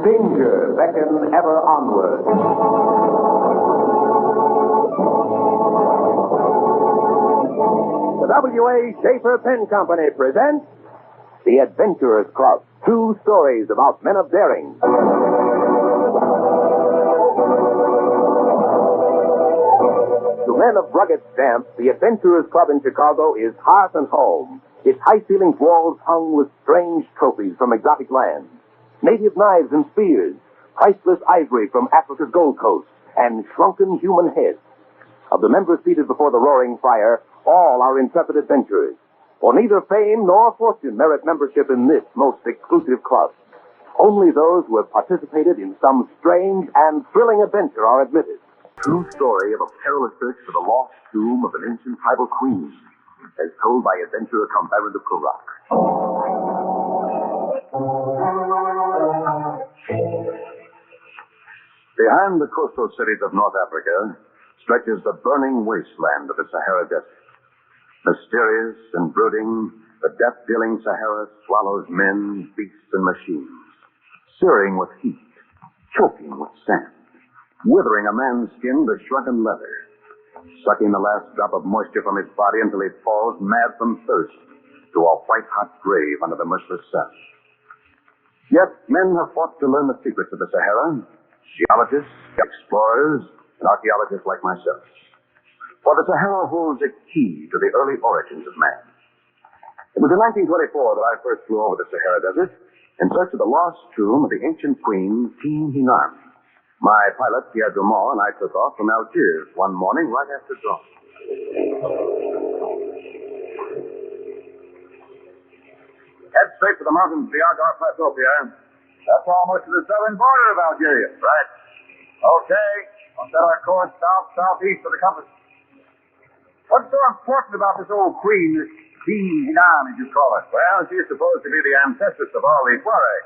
Danger beckons ever onward. The W.A. Schaefer Pen Company presents The Adventurers Club. True stories about men of daring. To men of rugged stamp, the Adventurers Club in Chicago is hearth and home. Its high-ceilinged walls hung with strange trophies from exotic lands. Native knives and spears, priceless ivory from Africa's Gold Coast, and shrunken human heads. Of the members seated before the roaring fire, all are intrepid adventurers. For neither fame nor fortune merit membership in this most exclusive club. Only those who have participated in some strange and thrilling adventure are admitted. True story of a perilous search for the lost tomb of an ancient tribal queen, as told by adventurer Count Byron de Prorok. Behind the coastal cities of North Africa stretches the burning wasteland of the Sahara Desert. Mysterious and brooding, the death-dealing Sahara swallows men, beasts, and machines, searing with heat, choking with sand, withering a man's skin to shrunken leather, sucking the last drop of moisture from his body until he falls mad from thirst to a white-hot grave under the merciless sun. Yet men have fought to learn the secrets of the Sahara, geologists, explorers, and archaeologists like myself. For the Sahara holds a key to the early origins of man. It was in 1924 that I first flew over the Sahara Desert in search of the lost tomb of the ancient Queen Tin Hinan. My pilot, Pierre Dumont, and I took off from Algiers one morning right after dawn. Head straight for the mountains of the Algarve Plateau, Pierre. That's almost to the southern border of Algeria. Right. Okay. I'll set our course south-southeast for the compass. What's so important about this old queen, this Tin Hinan, as you call it? Well, she's supposed to be the ancestress of all the Tuareg.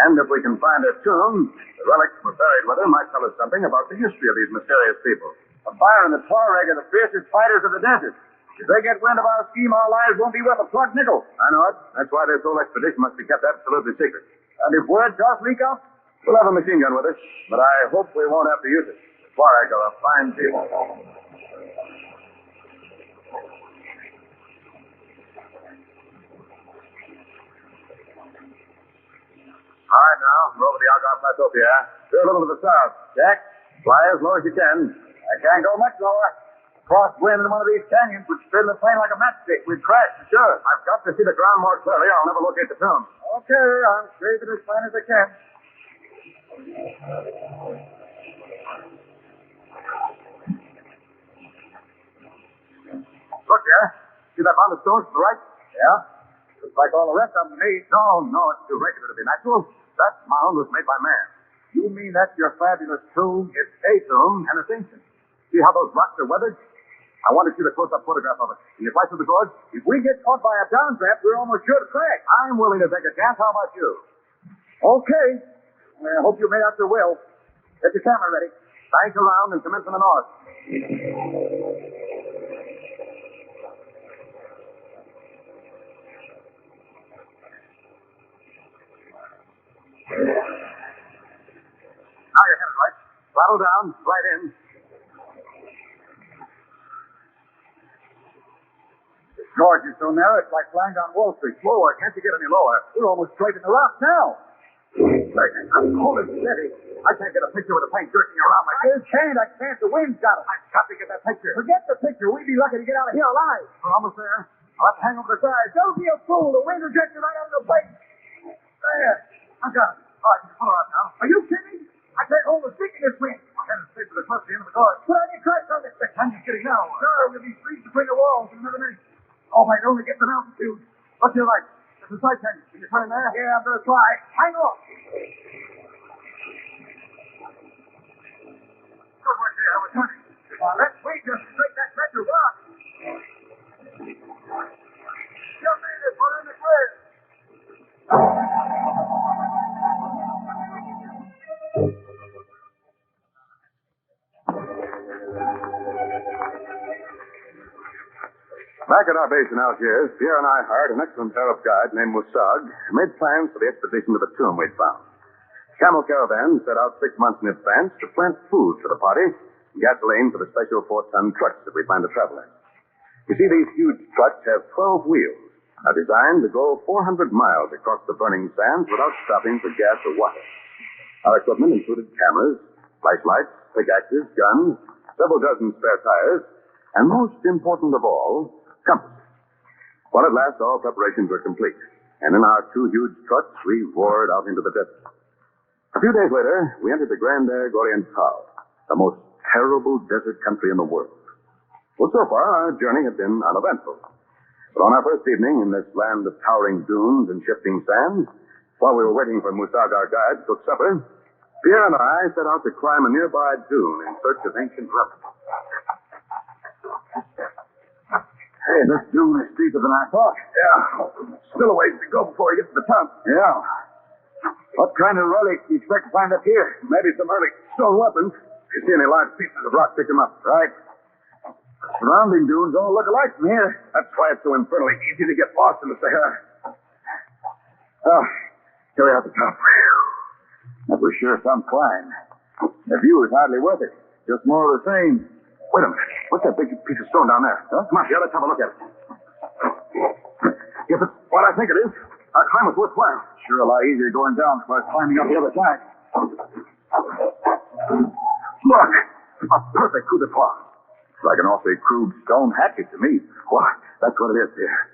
And if we can find her tomb, the relics were buried with her might tell us something about the history of these mysterious people. But Byron, the Tuareg are the fiercest fighters of the desert. If they get wind of our scheme, our lives won't be worth a plug nickel. I know it. That's why this whole expedition must be kept absolutely secret. And if word does leak out, we'll have a machine gun with us. But I hope we won't have to use it. The Tuareg are a fine people. All right, now, we're over the Algarve Plateau, Pierre. We're a little to the south. Jack, fly as low as you can. I can't go much lower. Crosswind in one of these canyons would spin the plane like a matchstick. We'd crash, for sure. I've got to see the ground more clearly. I'll never locate the tomb. Okay, I'm shaving as fine as I can. Look, Pierre. See that mound of stones to the right? Yeah. Looks like all the rest of them to me. No, it's too regular to be natural. That mound was made by man. You mean that's your fabulous tomb? It's a tomb, and it's ancient. See how those rocks are weathered? I want to see the close-up photograph of it. Can you fly through the gorge? If we get caught by a downdraft, we're almost sure to crash. I'm willing to take a chance. How about you? Okay. I hope you made out your will. Get your camera ready. Bank around and commence on the north. Now you're headed right. Throttle down, right in. This gorge is so narrow, it's like flying down Wall Street. Slower, can't you get any lower? We're almost straight in the rocks now. I'm cold and steady. I can't get a picture with the plane jerking around like this. I can't. The wind's got it. I've got to get that picture. Forget the picture. We'd be lucky to get out of here alive. We're almost there. I'll have to hang over the side. Don't be a fool. The wind will get you right out of the plane. There. I've got it. All right, you can pull her out now. Are you kidding? I can't hold the stick in this wind. I'm headed straight for the club at the end of the gorge. Put on your tracks on this. The canyon's getting narrower. Sure, we'll be freezed between the walls in another minute. Oh, I only get some altitude. What's your right? There's a side canyon. Can you turn there? Yeah, I'm going to try. Hang on. Good work there. We're turning. Let's wait just to straight that ledge of rock. You made it. We're in the clear. Back at our base in Algiers, Pierre and I hired an excellent Arab guide named Musag, and made plans for the expedition to the tomb we'd found. Camel caravans set out 6 months in advance to plant food for the party, gasoline for the special 4-ton trucks that we plan to travel in. You see, these huge trucks have 12 wheels, are designed to go 400 miles across the burning sands without stopping for gas or water. Our equipment included cameras, flashlights, pickaxes, guns, several dozen spare tires, and most important of all, compasses. Well, at last, all preparations were complete, and in our 2 huge trucks, we roared out into the desert. A few days later, we entered the Grand Air Oriental, the most terrible desert country in the world. Well, so far, our journey had been uneventful. But on our first evening in this land of towering dunes and shifting sands, while we were waiting for Musag, our guide, to cook supper, Pierre and I set out to climb a nearby dune in search of ancient relics. Hey, this dune is steeper than I thought. Yeah, still a ways to go before we get to the top. Yeah. What kind of relic do you expect to find up here? Maybe some early stone weapons. If you see any large pieces of rock, pick them up. Right. Surrounding dunes all look alike from here. That's why it's so infernally easy to get lost in the Sahara. Oh, here we are at the top. That was sure some climb. The view is hardly worth it. Just more of the same. Wait a minute. What's that big piece of stone down there? Huh? Come on, Pierre, let's have a look at it. If it's what I think it is, our climb was worthwhile. Sure a lot easier going down as far as climbing up the other side. Look! A perfect coup de poing. It's like an awfully crude stone hatchet to me. Why, that's what it is, Pierre.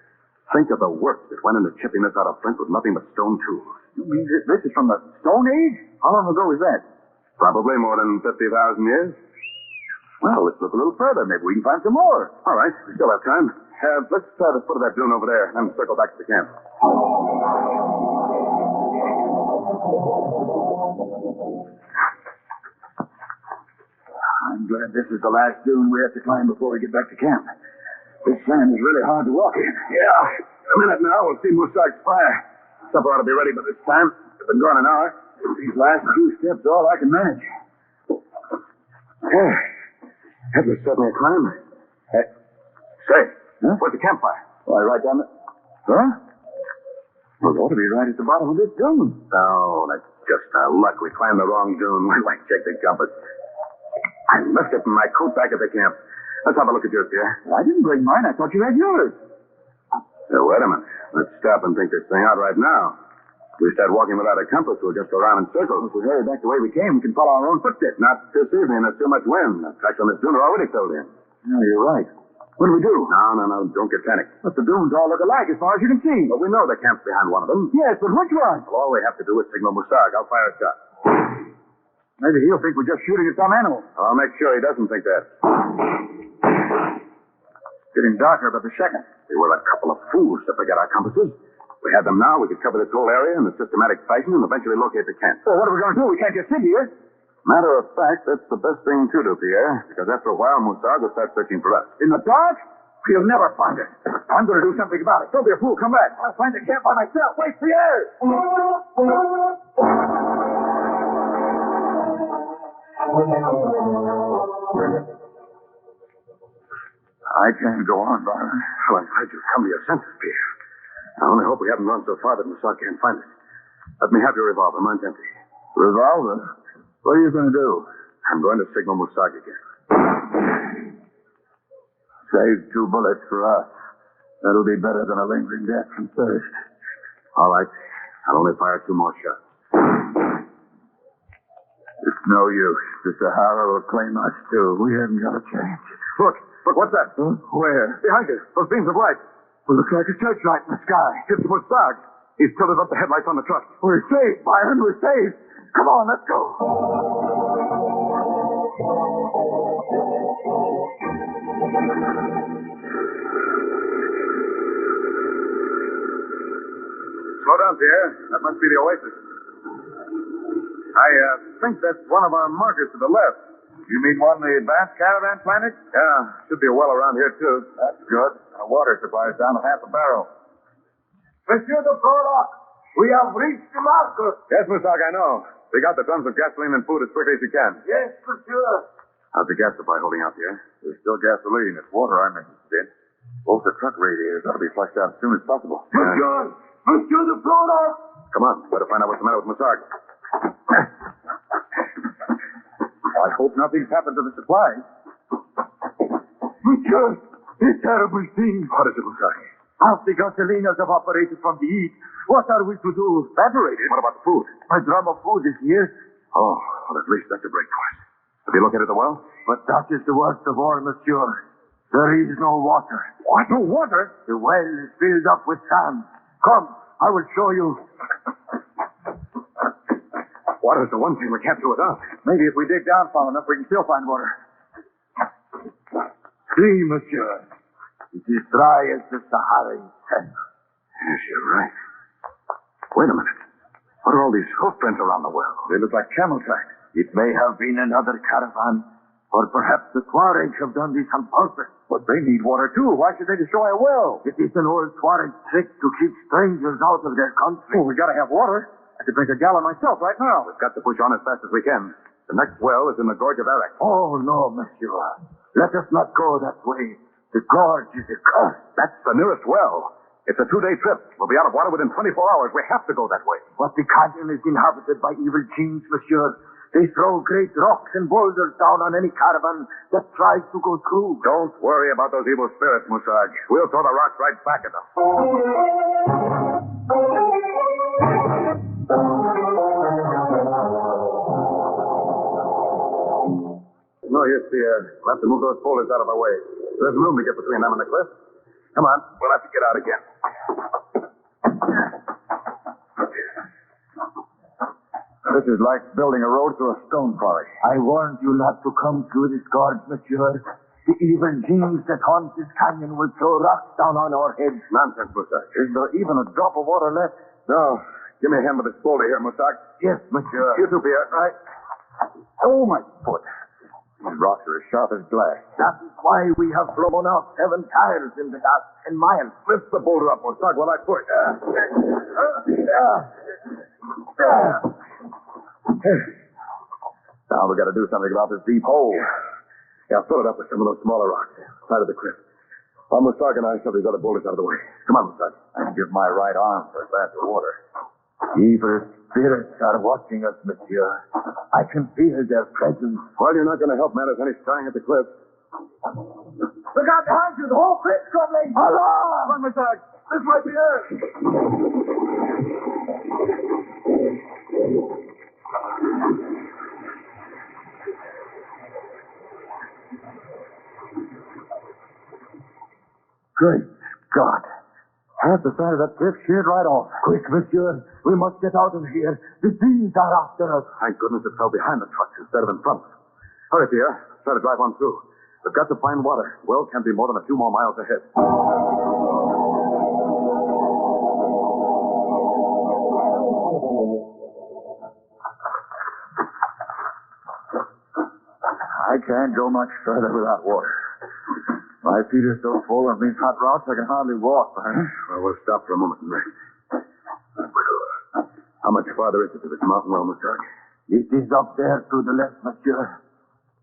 Think of the work that went into chipping this out of flint with nothing but stone tools. You mean this is from the Stone Age? How long ago was that? Probably more than 50,000 years. Well, let's look a little further. Maybe we can find some more. All right, we still have time. Let's try the foot of that dune over there and circle back to the camp. I'm glad this is the last dune we have to climb before we get back to camp. This sand is really hard to walk in. Yeah. In a minute now, we'll see Musag's fire. Supper ought to be ready by this time. It's been gone an hour. These last 2 steps are all I can manage. Yeah. That was certainly a climb. Say, huh? Where's the campfire? Why, right down the... Huh? Well, it ought to be right at the bottom of this dune. Oh, that's just our luck. We climbed the wrong dune. We might check the compass. I left it in my coat back at the camp. Let's have a look at yours, Pierre. I didn't bring mine. I thought you had yours. Wait a minute. Let's stop and think this thing out right now. If we start walking without a compass, we'll just go around in circles. If we hurry back the way we came, we can follow our own footsteps. Not this evening. There's too much wind. The tracks on this dune are already filled in. No, you're right. What do we do? No. Don't get panicked. But the dunes all look alike as far as you can see. But we know the camp's behind one of them. Yes, but which one? Well, all we have to do is signal Musag. I'll fire a shot. Maybe he'll think we're just shooting at some animal. I'll make sure he doesn't think that. Getting darker by the second. We were a couple of fools to forget our compasses. If we had them now, we could cover this whole area in a systematic fashion and eventually locate the camp. Well, what are we going to do? We can't just sit here. Matter of fact, that's the best thing to do, Pierre, because after a while, Musag will start searching for us. In the dark? He'll never find us. I'm going to do something about it. Don't be a fool. Come back. I'll find the camp by myself. Wait, Pierre! I can't go on, Byron. Well, I'm glad you've come to your senses, Pierre. I only hope we haven't run so far that Musag can't find us. Let me have your revolver. Mine's empty. Revolver? What are you going to do? I'm going to signal Musag again. Save 2 bullets for us. That'll be better than a lingering death from thirst. All right. I'll only fire 2 more shots. It's no use. The Sahara will claim us, too. We haven't got a chance. Look, what's that? Huh? Where? Behind you. Those beams of light. Well, looks like a searchlight in the sky. It's Musag. He's tilted up the headlights on the truck. We're safe, Byron. We're safe. Come on, let's go. Slow down, Pierre. That must be the oasis. I think that's one of our markers to the left. You mean one the advanced caravan planted? Yeah, should be a well around here, too. That's good. Our water supply is down to half a barrel. Monsieur de Prorok, we have reached the marker. Yes, Musag, I know. They got the tons of gasoline and food as quickly as you can. Yes, monsieur. How's the gas supply holding out here? There's still gasoline. It's water I'm interested in. Both the truck radiators ought to be flushed out as soon as possible. Monsieur de Prorok. Come on. Better find out what's the matter with Musag. hope nothing's happened to the supplies. Monsieur, a terrible thing. What is it, Musaki? Half the gasolinas have operated from the east. What are we to do? Evaporated? What about the food? My drum of food is here. Oh, well, at least that's a break for us. Have you located the well? But that is the worst of all, monsieur. There is no water. What? No water? The well is filled up with sand. Come, I will show you. Water's the one thing we can't do without. Maybe if we dig down far enough, we can still find water. See, monsieur. It is dry as the Sahara itself. Yes, you're right. Wait a minute. What are all these hoof prints around the well? They look like camel tracks. It may have been another caravan, or perhaps the Tuaregs have done this on purpose. But they need water, too. Why should they destroy a well? It is an old Tuareg trick to keep strangers out of their country. Oh, we gotta have water. I could drink a gallon myself right now. We've got to push on as fast as we can. The next well is in the gorge of Arak. Oh, no, monsieur. Let us not go that way. The gorge is a curse. That's the nearest well. It's a 2-day trip. We'll be out of water within 24 hours. We have to go that way. But the canyon is inhabited by evil genes, monsieur. They throw great rocks and boulders down on any caravan that tries to go through. Don't worry about those evil spirits, Musag. We'll throw the rocks right back at them. No use, Pierre. We'll have to move those boulders out of our way. There's room to get between them and the cliff. Come on, we'll have to get out again. This is like building a road through a stone quarry. I warned you not to come through this gorge, monsieur. The evil genes that haunt this canyon will throw rocks down on our heads. Nonsense, Musag. Is there even a drop of water left? No. Give me a hand with this boulder here, Musag. Yes, monsieur. You too, Pierre. Right. Oh, my foot. These rocks are as sharp as glass. That is why we have blown out 7 tires in the last 10 miles. Lift the boulder up, Musag, while I push. Now we got to do something about this deep hole. Yeah, fill it up with some of those smaller rocks. Side of the cliff. While Musag and I shove these other boulders out of the way. Come on, Musag. I can give my right arm for a glass of water. Evil spirits are watching us, monsieur. I can feel their presence. Well, you're not going to help matters any starting at the cliff. Look out behind you. The whole cliff's crumbling. Allah! Run, Musag. This might be it. Great Scott. Half the side of that cliff sheared right off. Quick, monsieur. We must get out of here. The thieves are after us. Thank goodness it fell behind the trucks instead of in front. Hurry, Pierre. Try to drive on through. We've got to find water. Well can't be more than a few more miles ahead. I can't go much further without water. My feet are so full of these hot rocks I can hardly walk, man. Well, we'll stop for a moment and rest. How much farther is it to this mountain well, Musag? It is up there to the left, monsieur.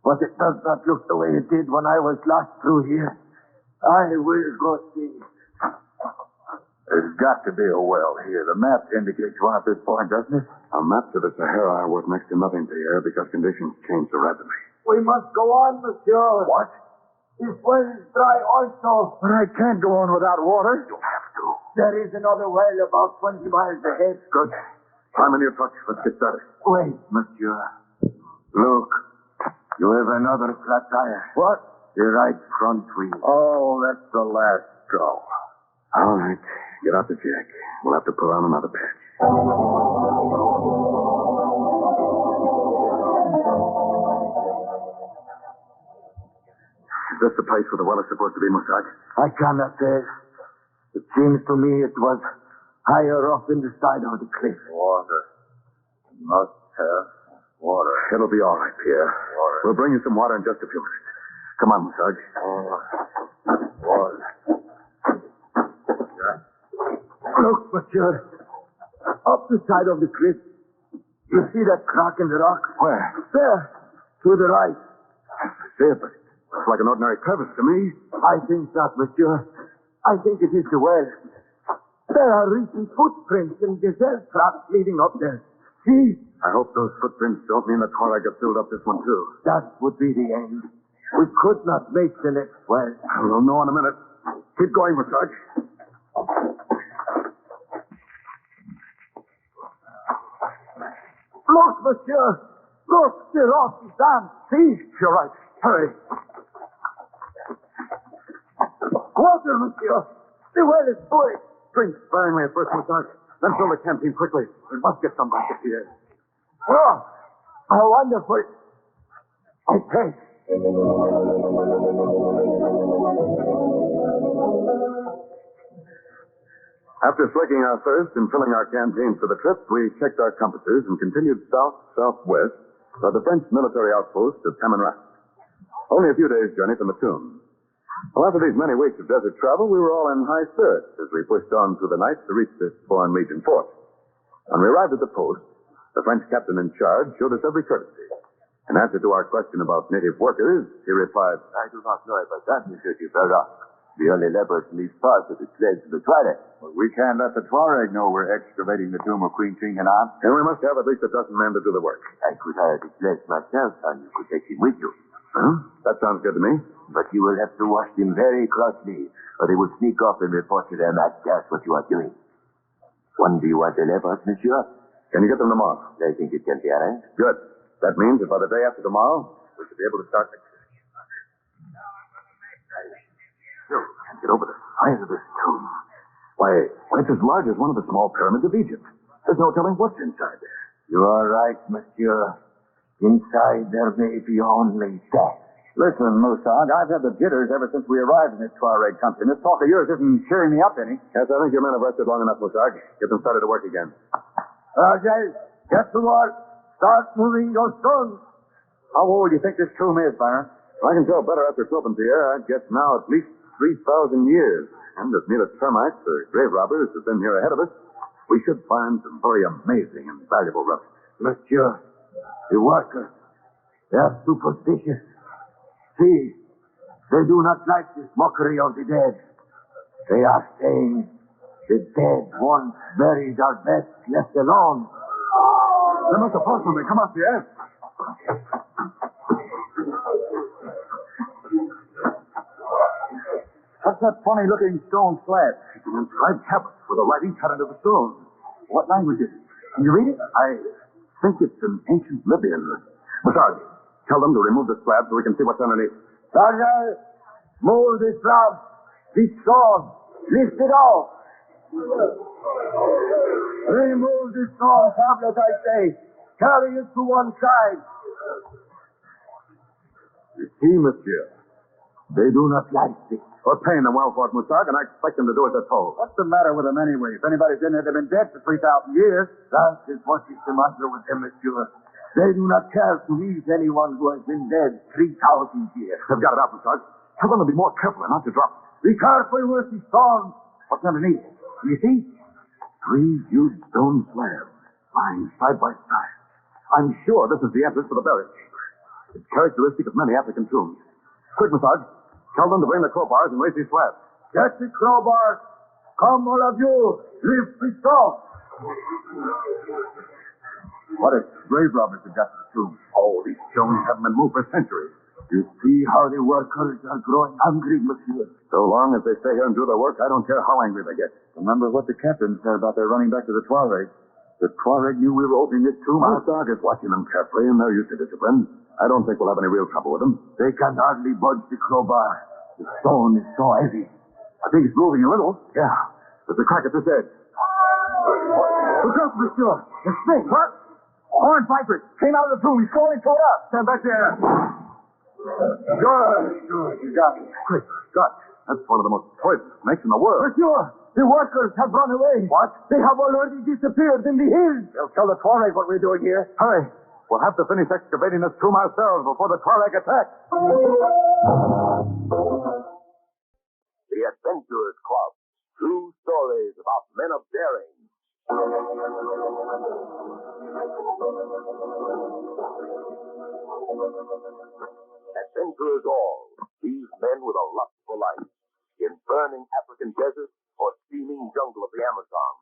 But it does not look the way it did when I was last through here. I will go see. There's got to be a well here. The map indicates one at this point, doesn't it? Our maps of the Sahara are worth next to nothing, Pierre, because conditions change so rapidly. We must go on, monsieur. What? This well is dry also. But I can't go on without water. You'll have to. There is another well about 20 miles ahead. Good. Climb in your truck. Let's get started. Wait, monsieur. Look. You have another flat tire. What? The right front wheel. Oh, that's the last straw. All right. Get out the jack. We'll have to put on another patch. Is this the place where the well is supposed to be, Musag? I cannot say. It seems to me it was higher up in the side of the cliff. Water. Must have water. It'll be all right, Pierre. Water. We'll bring you some water in just a few minutes. Come on, Musag. Water. Look, monsieur. Up the side of the cliff. You see that crack in the rock? Where? There. To the right. I see it, but it's like an ordinary crevice to me. I think not, monsieur. I think it is the well. There are recent footprints and gazelle tracks leading up there. See? I hope those footprints don't mean the Tuareg have filled up this one, too. That would be the end. We could not make the next well. We'll know in a minute. Keep going, Musaj. Look, monsieur. Look, the lost is done. See? You're right. Hurry. Water, monsieur. The well is full. Drink sparingly at first, Musaj. Then fill the canteen quickly. We must get some back to here. Oh, how wonderful. I thank. After slaking our thirst and filling our canteens for the trip, we checked our compasses and continued south-southwest toward the French military outpost of Tamanrasset. Only a few days' journey from the tomb. Well, after these many weeks of desert travel, we were all in high spirits as we pushed on through the night to reach this Foreign Legion fort. When we arrived at the post, the French captain in charge showed us every courtesy. In answer to our question about native workers, he replied, I do not know about that, Monsieur de Prorok. We only laborers in these parts of the sleds of the toilet. Well, we can't let the Tuareg know we're excavating the tomb of Queen Tin Hinan. and we must have at least a dozen men to do the work. I could hire the sleds myself, and you could take him with you. Huh? That sounds good to me. But you will have to watch them very closely, or they will sneak off and report to their masters what you are doing. When do you want the lepers, monsieur? Can you get them tomorrow? I think it can be arranged. Good. That means that by the day after tomorrow, we should be able to start next week. Can't get over the size of this tomb. Why, it's as large as one of the small pyramids of Egypt. There's no telling what's inside there. You are right, monsieur. Inside there may be only death. Listen, Musag, I've had the jitters ever since we arrived in this Tuareg country, and this talk of yours isn't cheering me up any. Yes, I think your men have rested long enough, Musag. Get them started to work again. Rajay, get to work. Start moving your stones. How old do you think this tomb is, Byron? I can tell better after sloping Pierre. I'd guess now at least 3,000 years. And if neither termites or grave robbers have been here ahead of us, we should find some very amazing and valuable relics. Monsieur, the workers, they are superstitious. See, they do not like this mockery of the dead. They are saying the dead once buried are best left alone. They must have fought something. Come on, Pierre. What's that funny-looking stone slab? It's an inscribed tablet with a writing cut into the stone. What language is it? Can you read it? I think it's an ancient Libyan. Musag, tell them to remove the slab so we can see what's underneath. Rajay, move the slab, the stone, lift it off. Remove the stone tablet, I say. Carry it to one side. You see, monsieur, they do not like this. We're paying them well for it, Musag, and I expect them to do as they're told. What's the matter with them anyway? If anybody's in there, they've been dead for 3,000 years. That is what is the matter with them, monsieur. They do not care to leave anyone who has been dead 3,000 years. They've got it out, Musag. Tell them to be more careful and not to drop it. Be careful with the stone. What's underneath? Do you see? 3 huge stone slabs lying side by side. I'm sure this is the entrance to the burial chamber. It's characteristic of many African tombs. Quick, Musag. Tell them to bring the crowbars and raise these slabs. Get the crowbars. Come, all of you. Lift the stone. What if grave robbers have got to the tomb? Oh, these stones haven't been moved for centuries. You see how the workers are growing hungry, monsieur. So long as they stay here and do their work, I don't care how angry they get. Remember what the captain said about their running back to the Tuareg. The Tuareg knew we were opening this tomb. Our dog is watching them carefully, and they're used to discipline. I don't think we'll have any real trouble with them. They can hardly budge the crowbar. The stone is so heavy. I think it's moving a little. Yeah. There's a crack at this edge. Look up, monsieur. The snake. What? Horned Viper came out of the tomb. He's falling toward us. Stand back there. Good. You got me. Quick, Scott. That's one of the most poisonous snakes in the world. Monsieur, the workers have run away. What? They have already disappeared in the hills. They'll tell the Tuareg what we're doing here. Hurry. We'll have to finish excavating this tomb ourselves before the Tuareg attack. The Adventurers Club. True stories about men of daring. Adventurers all. These men with a lust for life. In burning African deserts or steaming jungle of the Amazon.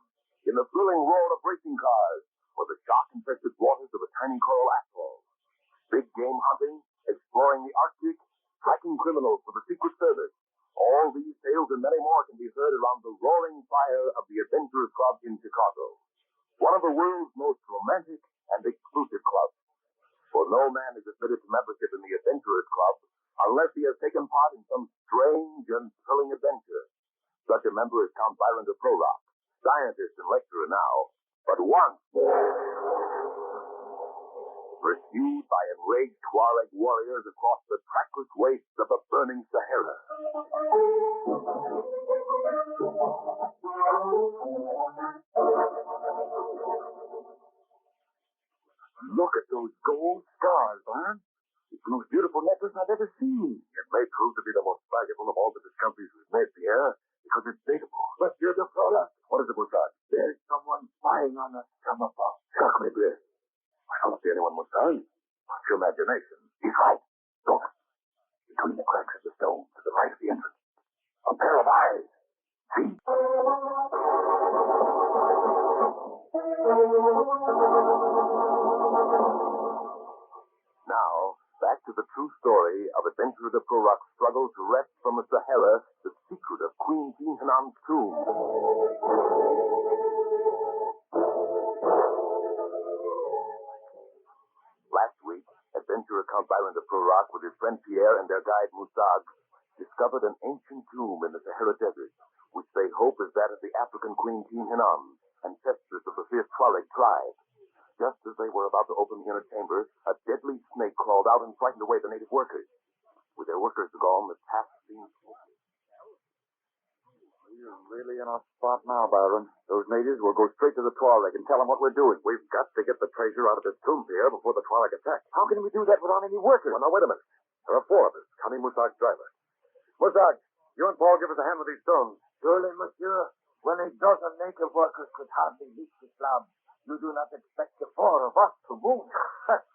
In the thrilling roar of racing cars for the shark-infested waters of a tiny coral atoll. Big game hunting, exploring the Arctic, tracking criminals for the Secret Service. All these tales and many more can be heard around the roaring fire of the Adventurers Club in Chicago. One of the world's most romantic and exclusive clubs. For no man is admitted to membership in the Adventurers Club unless he has taken part in some strange and thrilling adventure. Such a member is Count Byron de Prorok, scientist and lecturer now, but once pursued by enraged Tuareg warriors across the trackless wastes of the burning Sahara. Look at those gold stars, Byron. It's the most beautiful necklace I've ever seen. It may prove to be the most valuable of all the discoveries we've made, Pierre, because it's dateable. Monsieur de Prorok, What is it, Moussad? there's someone spying on us from above. Sacre bleu. I don't see anyone, Moussad. What's your imagination? He's right. Look. Between the cracks of the stone to the right of the entrance. A pair of eyes. See? Now, back to the true story of Adventurer de Prorok's struggle to wrest from the Sahara the secret of Queen Tin Hinan's tomb. Last week, adventurer Count Byron de Prorok with his friend Pierre and their guide Moussad discovered an ancient tomb in the Sahara Desert, which they hope is that of the African Queen Tin Hinan, ancestress of the fierce Tuareg tribe. Just as they were about to open the inner chamber, a deadly snake crawled out and frightened away the native workers. With their workers gone, the task seemed hopeless. We're really in our spot now, Byron. Those natives will go straight to the Tuareg and tell them what we're doing. We've got to get the treasure out of this tomb, Pierre, before the Tuareg attack. How can we do that without any workers? Well, now, wait a minute. There are four of us, counting Moussag's driver. Moussag, you and Paul give us a hand with these stones. Surely, monsieur, when a dozen native workers could hardly reach the slab, you do not expect the four of us to move.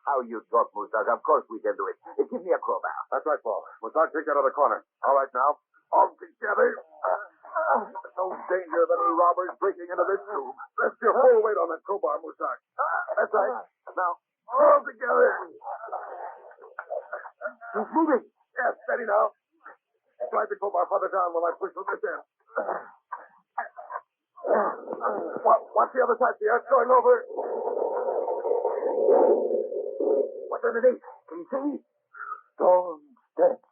How you talk, Moussad. Of course we can do it. Give me a crowbar. That's right, Paul. Moussag, take that other corner. All right, now. All together. No danger of any robbers breaking into this tomb. Rest your whole weight on that crowbar, Moussag. That's right. Now, all together. He's moving. Yes, steady now. Slide the crowbar farther down while I push from this end. Watch the other side, Pierre. It's going over. What's underneath? Can you see? Stone steps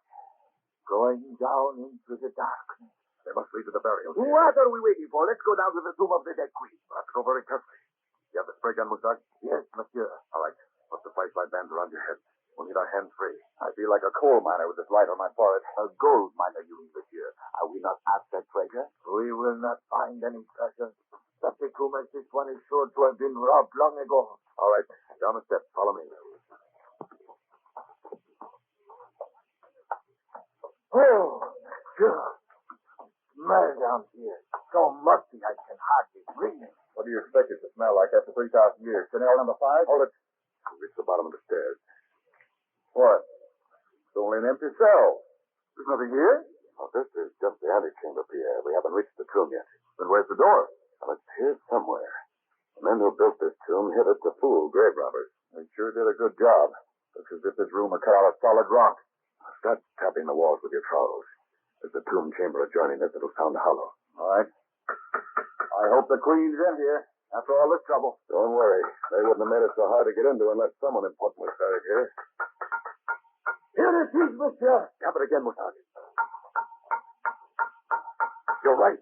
going down into the darkness. They must lead to the burial. What are we waiting for? Let's go down to the tomb of the dead queen. We'll have to go very carefully. You have the spray gun, Moussag? Yes, monsieur. All right. Put the flashlight bands around your head. We'll need our hands free. I feel like a coal miner with this light on my forehead. A gold miner, you mean, monsieur. Are we not after treasure? We will not find any treasure. Such a tomb as this one is sure to have been robbed long ago. All right. Down the steps. Follow me. Oh, sure. Smell down here. So musty I can hardly breathe. What do you expect it to smell like after 3,000 years? Chanel number 5? Hold it. We'll reach the bottom of the stairs. What? It's only an empty cell. There's nothing here? Oh, this is just the antechamber, Pierre. We haven't reached the tomb yet. Then where's the door? Well, it's here somewhere. The men who built this tomb hid it to fool grave robbers. They sure did a good job. Looks as if this room were cut out of solid rock. Start tapping the walls with your trowels. There's the tomb chamber adjoining this. It'll sound hollow. All right. I hope the queen's in here after all this trouble. Don't worry. They wouldn't have made it so hard to get into unless someone important was buried here. Here it is, monsieur. Tap it again, Moussad. You're right.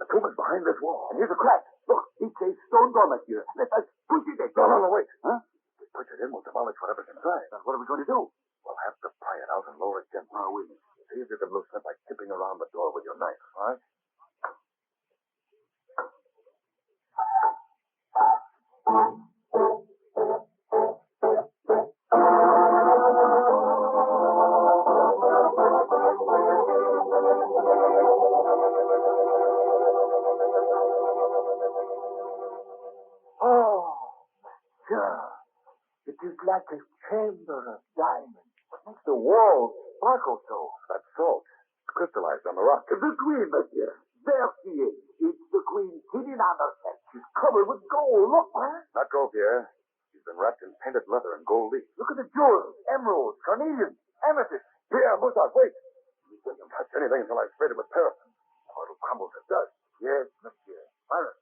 The tomb is behind this wall. And here's a crack. Look, it's a stone door, monsieur. Let us push it in. No, wait. Huh? If we push it in, we'll demolish whatever's inside. Now, what are we going to do? We'll have to pry it out and lower it gently. Now, wait. See if you can loosen it by tipping around the door with your knife. All right. Oh, sure. It is like a chamber of diamonds. What makes the walls sparkle so? That's salt. It's crystallized on the rock. The queen, monsieur. There she is. It's the Queen Tin Hinan herself. She's covered with gold. Look, man. Not gold, Pierre. She's been wrapped in painted leather and gold leaf. Look at the jewels. Emeralds, carnelian, amethyst. Pierre, Mozart, wait. You couldn't touch anything until I sprayed it with paraffin. Or it'll crumble to dust. Yes, monsieur. Byron,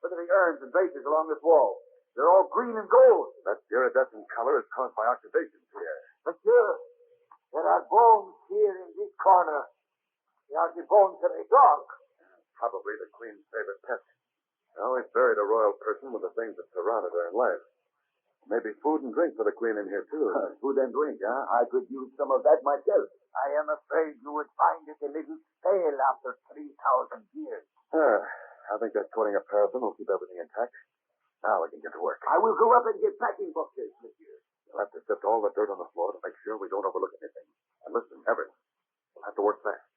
look at the urns and vases along this wall. They're all green and gold. That iridescent color is caused by oxidation, Pierre. Monsieur, there are bones here in this corner. They are the bones of a dog. Probably the Queen's favorite pet. They always buried a royal person with the things that surrounded her in life. Maybe food and drink for the Queen in here, too. Food and drink, huh? I could use some of that myself. I am afraid you would find it a little stale after 3,000 years. I think that coating of paraffin will keep everything intact. Now we can get to work. I will go up and get packing boxes, monsieur. We'll have to sift all the dirt on the floor to make sure we don't overlook anything. And listen, everyone, we'll have to work fast.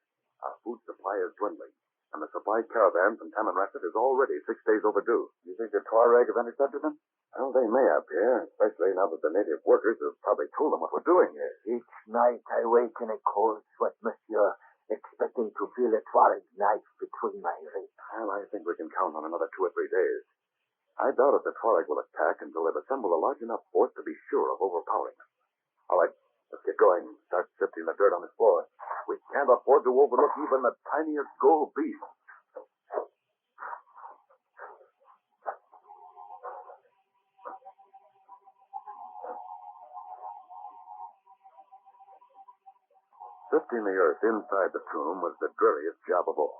Our food supply is dwindling, and the supply caravan from Tamanrasset is already 6 days overdue. You think the Tuareg have intercepted them? Well, they may have, Pierre, especially now that the native workers have probably told them what we're doing here. Each night I wake in a cold sweat, monsieur, expecting to feel a Tuareg knife between my ribs. Well, I think we can count on another 2 or 3 days. I doubt if the Tuareg will attack until they've assembled a large enough force to be sure of overpowering them. All right, let's get going. Start sifting the dirt on this floor. We can't afford to overlook even the tiniest gold piece. Sifting the earth inside the tomb was the dreariest job of all.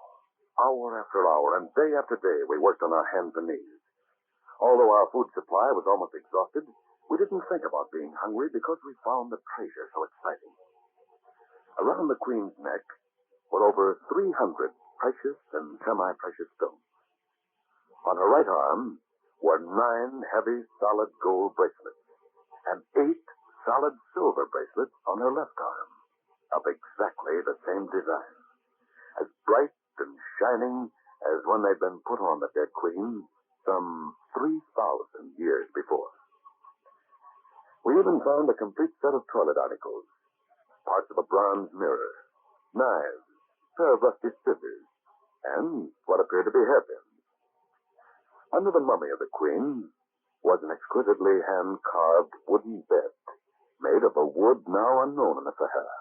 Hour after hour and day after day, we worked on our hands and knees. Although our food supply was almost exhausted, we didn't think about being hungry because we found the treasure so exciting. Around the Queen's neck were over 300 precious and semi-precious stones. On her right arm were 9 heavy, solid gold bracelets and 8 solid silver bracelets on her left arm, of exactly the same design, as bright and shining as when they'd been put on the dead Queen some 3,000 years before. We even found a complete set of toilet articles, parts of a bronze mirror, knives, a pair of rusty scissors, and what appeared to be hairpins. Under the mummy of the Queen was an exquisitely hand-carved wooden bed made of a wood now unknown in the Sahara.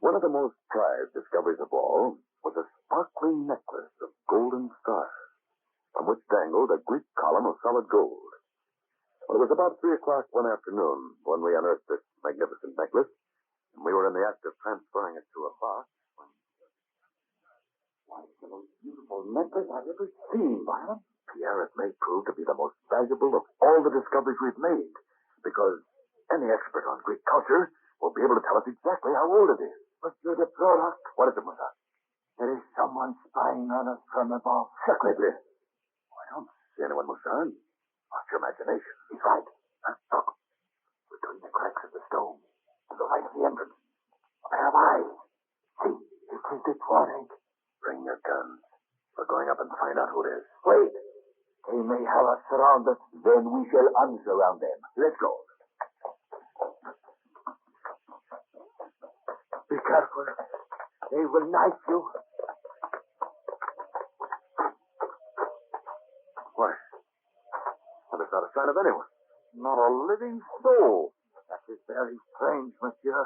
One of the most prized discoveries of all was a sparkling necklace of golden stars, from which dangled a Greek column of solid gold. Well, it was about 3 o'clock one afternoon when we unearthed this magnificent necklace, and we were in the act of transferring it to a box when... Why, it's the most beautiful necklace I've ever seen, Byron. Pierre, it may prove to be the most valuable of all the discoveries we've made, because any expert on Greek culture will be able to tell us exactly how old it is. Monsieur de Prorok. What is it, Mozart? There is someone spying on us from above. Secretly. I don't see anyone, Mozart. What's your imagination? He's right. Huh? Look. Between the cracks of the stone to the right of the entrance. A pair of eyes. See, it is the Tuareg. Bring your guns. We're going up and find out who it is. Wait. They may have us surrounded. Then we shall unsurround them. Let's go. Be careful. They will knife you. Why? Well, there's not a sign of anyone. Not a living soul. That is very strange, monsieur.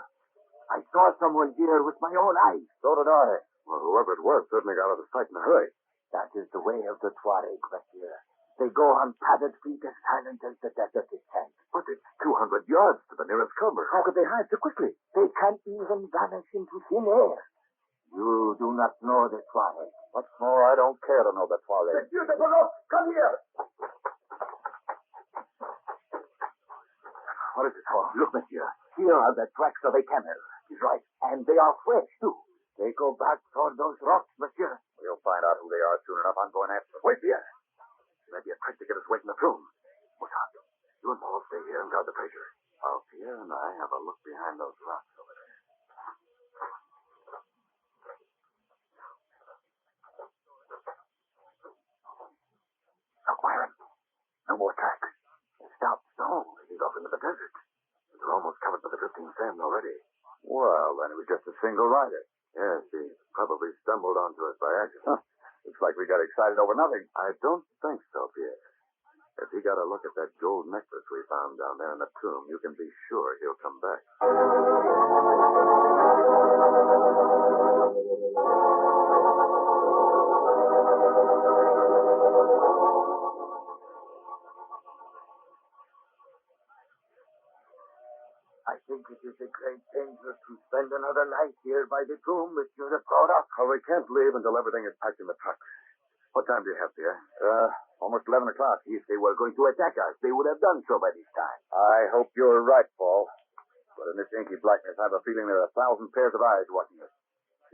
I saw someone here with my own eyes. So did I. Well, whoever it was certainly got out of sight in a hurry. That is the way of the Tuareg, monsieur. They go on padded feet as silent as the desert itself. But it's 200 yards to the nearest cover. How could they hide so quickly? They can't even vanish into thin air. You do not know the Tuareg. What's more, I don't care to know the Tuareg. Monsieur de Prorok, come here! What is it for? Look, monsieur. Here are the tracks of a camel. He's right. And they are fresh, too. They go back toward those rocks, monsieur. We'll find out who they are soon enough. I'm going after them. Wait, Pierre. Maybe a trick to get us away from the tomb. What's up? You and Paul stay here and guard the treasure. While Pierre and I have a look behind those rocks over there. Look, Byron. No more tracks. They stopped. No, they lead off into the desert. They're almost covered by the drifting sand already. Well, then it was just a single rider. Yes, he probably stumbled onto us by accident. Looks like we got excited over nothing. I don't think so, If he got a look at that gold necklace we found down there in the tomb, you can be sure he'll come back. I think it is a great danger to spend another night here by the tomb, Monsieur de Prorok. Oh, we can't leave until everything is packed in the truck. What time do you have, dear? Almost 11 o'clock. If they were going to attack us, they would have done so by this time. I hope you're right, Paul. But in this inky blackness, I have a feeling there are 1,000 pairs of eyes watching us.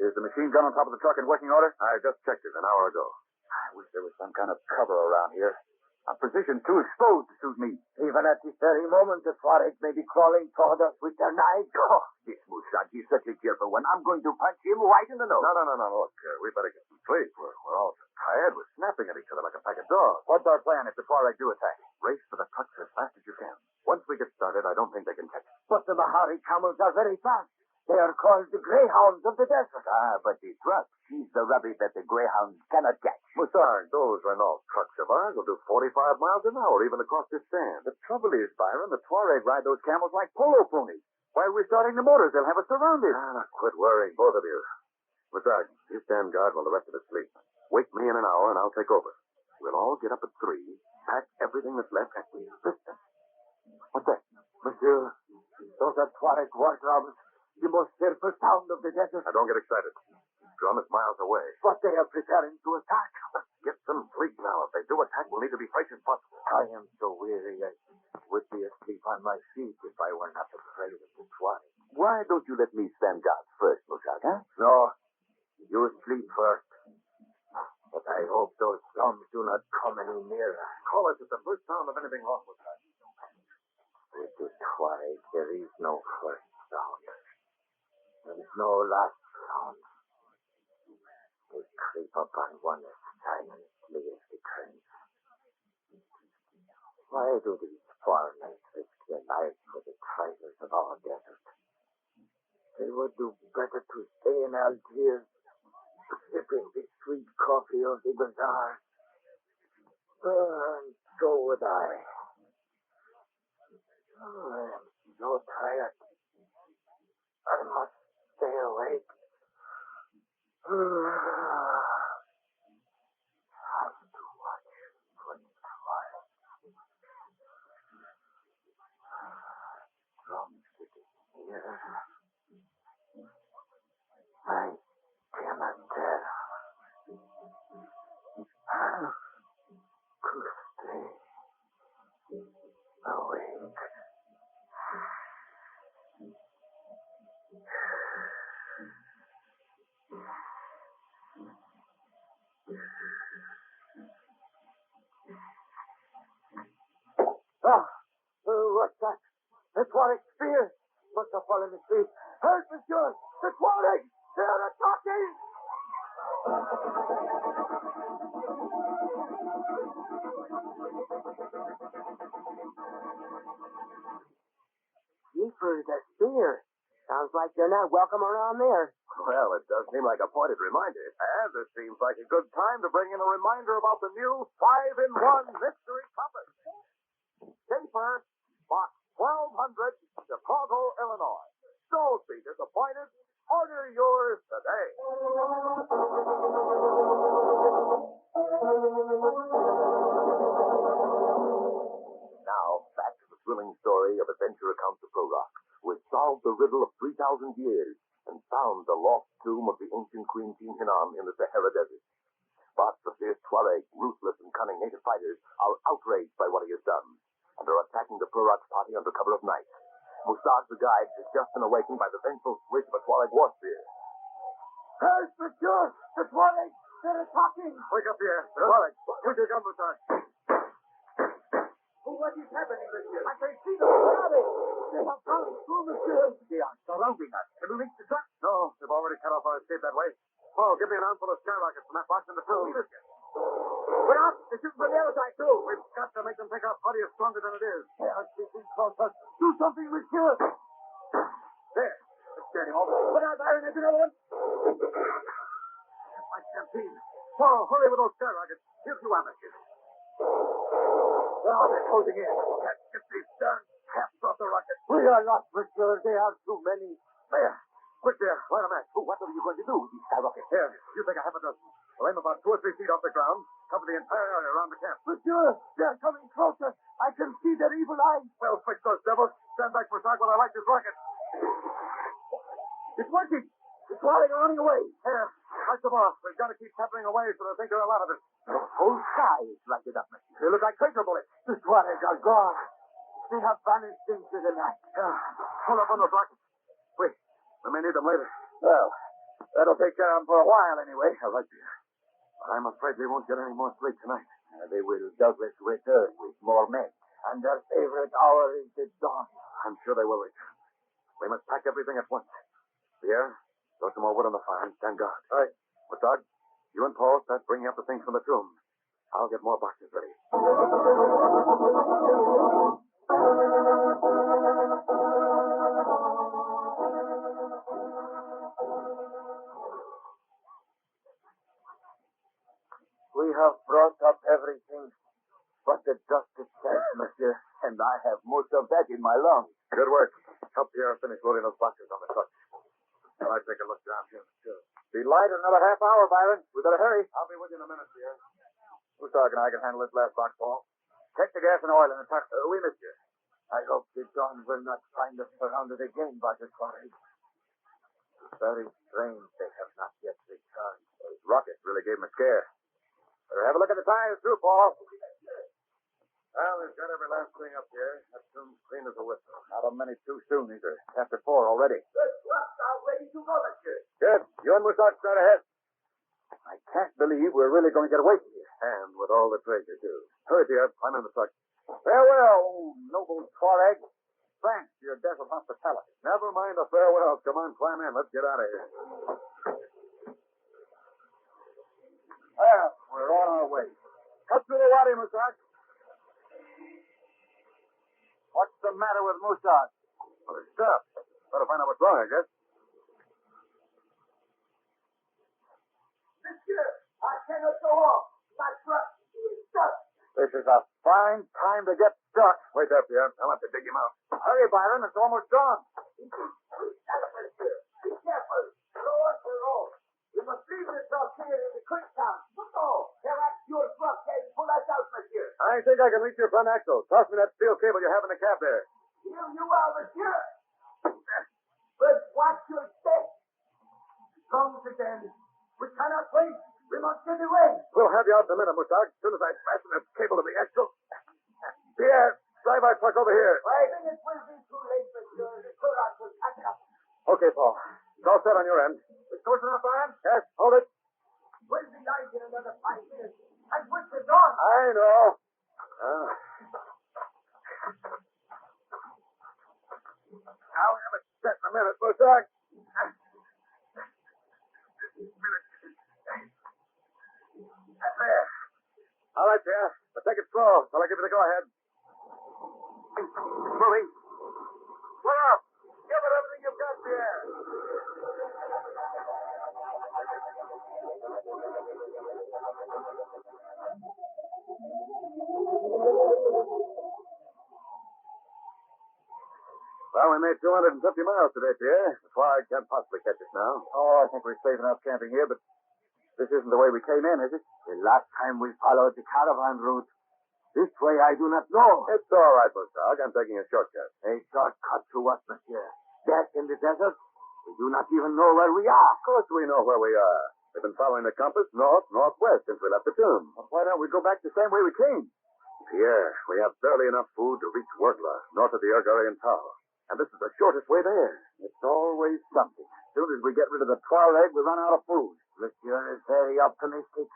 Is the machine gun on top of the truck in working order? I just checked it an hour ago. I wish there was some kind of cover around here. A position too exposed to suit me. Even at this very moment, the Tuareg may be crawling toward us with their knives. Oh, this Moussad is such a cheerful one. I'm going to punch him right in the nose. No. Look, we better get some sleep. We're all so tired. We're snapping at each other like a pack of dogs. What's our plan if the Tuareg do attack? Race for the trucks as fast as you can. Once we get started, I don't think they can catch us. But the Mahari camels are very fast. They are called the greyhounds of the desert. Ah, but the truck, she's the rubbish that the greyhounds cannot catch. Besides, those Renault trucks of ours will do 45 miles an hour, even across this sand. The trouble is, Byron, the Tuareg ride those camels like polo ponies. While we're starting the motors, they'll have us surrounded. Now, quit worrying, both of you. Besides, you stand guard while the rest of us sleep. Wake me in an hour, and I'll take over. We'll all get up at 3, pack everything that's left, and we'll listen. What's that? Monsieur, those are Tuareg war drums. The most fearful sound of the desert. Now, don't get excited. Drum is miles away. But they are preparing to attack. Let's get some sleep now. If they do attack, we'll need to be fresh as possible. I am so weary, I would be asleep on my feet if I were not afraid of the Tuareg. Why don't you let me stand guard first, Moussad, huh? No, you sleep first. But I hope those drums do not come any nearer. Call us at the first sound of anything wrong with that. With the Tuareg, there is no first sound. And no last sound. They creep upon one as silently as the trains. Why do these foreigners risk their lives for the treasures of our desert? They would do better to stay in Algiers, sipping the sweet coffee of the bazaar. And so would I. Oh, I am so tired. I must stay awake. Time to watch for the Tuareg. Drums sitting here. I cannot tell. How to stay awake. What's that? The Tuareg spear must have fallen asleep. Help, monsieur! The Tuareg! They're attacking! Jeepers, the spear. Sounds like you're not welcome around there. Well, it does seem like a pointed reminder. And it seems like a good time to bring in a reminder about the new 5-in-1 mystery compass. Paper, box 1200, Chicago, Illinois. Don't be disappointed. Order yours today. Now, back to the thrilling story of adventurer Count de Prorok, who has solved the riddle of 3,000 years and found the lost tomb of the ancient Queen Tin Hinan in the Sahara Desert. But the fierce Tuareg, ruthless and cunning native fighters, are outraged by what he has done, and are attacking the Prorok's party under cover of night. Moussad, the guide, has just been awakened by the vengeful swish of a Tuareg war spear. Help, monsieur! The Tuareg! They're attacking! Wake up here. Tuareg, use your gun, Moussad. What is happening, monsieur? I can see them. Where are they? They have come through, monsieur. They are surrounding us. Can we reach the truck? No, they've already cut off our escape that way. Oh, give me an armful of skyrockets from that box in the tomb. We're out. They're shooting from the other side, too. We've got to make them think our party is stronger than it is. They are creeping closer. Do something, monsieur. There. Let's get him over. Put out, Byron. There's another one. My canteen. Oh, hurry with those skyrockets. Here's you amateurs. Now they're closing in. Let's get these darn caps off the rocket. We are lost, monsieur. There are too many. There. Quick there. Light a match. Oh, what are you going to do with these skyrockets? Here. You take a half a dozen. We'll aim about 2 or 3 feet off the ground. Cover the entire area around the camp. Monsieur, they're coming closer. I can see their evil eyes. Well, fix those devils. Stand back for a sec while I light this rocket. It's working. It's flying and running away. Here. Light them off. We've got to keep peppering away so they think there are a lot of us. The whole sky is lighted up, monsieur. They look like tracer bullets. The Tuaregs are gone. They have vanished into the night. Hold up on those rockets. Wait. We may need them later. Well, that'll take care of them for a while anyway. All right, dear. But I'm afraid we won't get any more sleep tonight. They will doubtless return with more men. And their favorite hour is the dawn. I'm sure they will return. We must pack everything at once. Pierre, throw some more wood on the fire and stand guard. All right. Mustard, you and Paul start bringing up the things from the tomb. I'll get more boxes ready. We have brought up everything but the dust itself, monsieur, and I have most of that in my lungs. Good work. Help Pierre finish loading those boxes on the truck. Now I take a look down here. Sure. Be light in another half hour, Byron. We better hurry. I'll be with you in a minute, Pierre. Mustard and I can handle this last box, Paul. Check the gas and oil in the truck. We missed you. I hope the dawn will not find us surrounded again by the Tuaregs. It's very strange they have not yet returned. Those rockets really gave them a scare. Better have a look at the tires, too, Paul. Well, we've got every last thing up here. That tomb's clean as a whistle. Not a minute too soon, either. After 4 already. The trucks are ready to go, monsieur. Good. You and Moussard start ahead. I can't believe we're really going to get away from here. And with all the treasure, too. Hurry, Pierre. Climb in the truck. Farewell, oh, noble Tuareg. Thanks for your desert hospitality. Never mind the farewells. Come on, climb in. Let's get out of here. Well, we're on our way. Cut through the wadi, Moussard. What's the matter with Moussard? Well, it's stopped. Better find out what's wrong, I guess. Monsieur, I cannot go on. My truck is stuck. This is a fine time to get stuck. Wait there, Pierre. I'll have to dig him out. Hurry, Byron. It's almost gone. Be careful. Row us for roll. You must leave this truck here in the quick town. No, perhaps your truck can pull us out, monsieur. I think I can reach your front axle. Toss me that steel cable you have in the cab there. Here you are, monsieur. But watch your step. Comes again. We cannot wait. We must get away. We'll have you out in a minute, Moussard. As soon as I fasten this cable to the axle. Pierre, drive our truck over here. I think it will be too late, monsieur. The Tuaregs will catch up. Okay, Paul. It's all set on your end. It's close enough, Byron? Yes, hold it. We'll be light in another 5 minutes. And with the dawn. I know. I'll have it set in a minute, Moussard. There. All right, Pierre. But take it slow till I give you the go-ahead. Moving. Put up. Give it everything you've got, Pierre. Well, we made 250 miles today, Pierre. The Tuareg can't possibly catch us now. Oh, I think we're safe enough camping here, but this isn't the way we came in, is it? The last time we followed the caravan route. This way I do not know. It's all right, Moussard. I'm taking a shortcut. A shortcut to what, monsieur? Death in the desert? We do not even know where we are. Of course we know where we are. We've been following the compass north-northwest since we left the tomb. Well, why don't we go back the same way we came? Pierre, we have barely enough food to reach Wurgla, north of the Urgarian Tower. And this is the shortest way there. It's always something. As soon as we get rid of the Tuareg, we run out of food. Monsieur is very optimistic.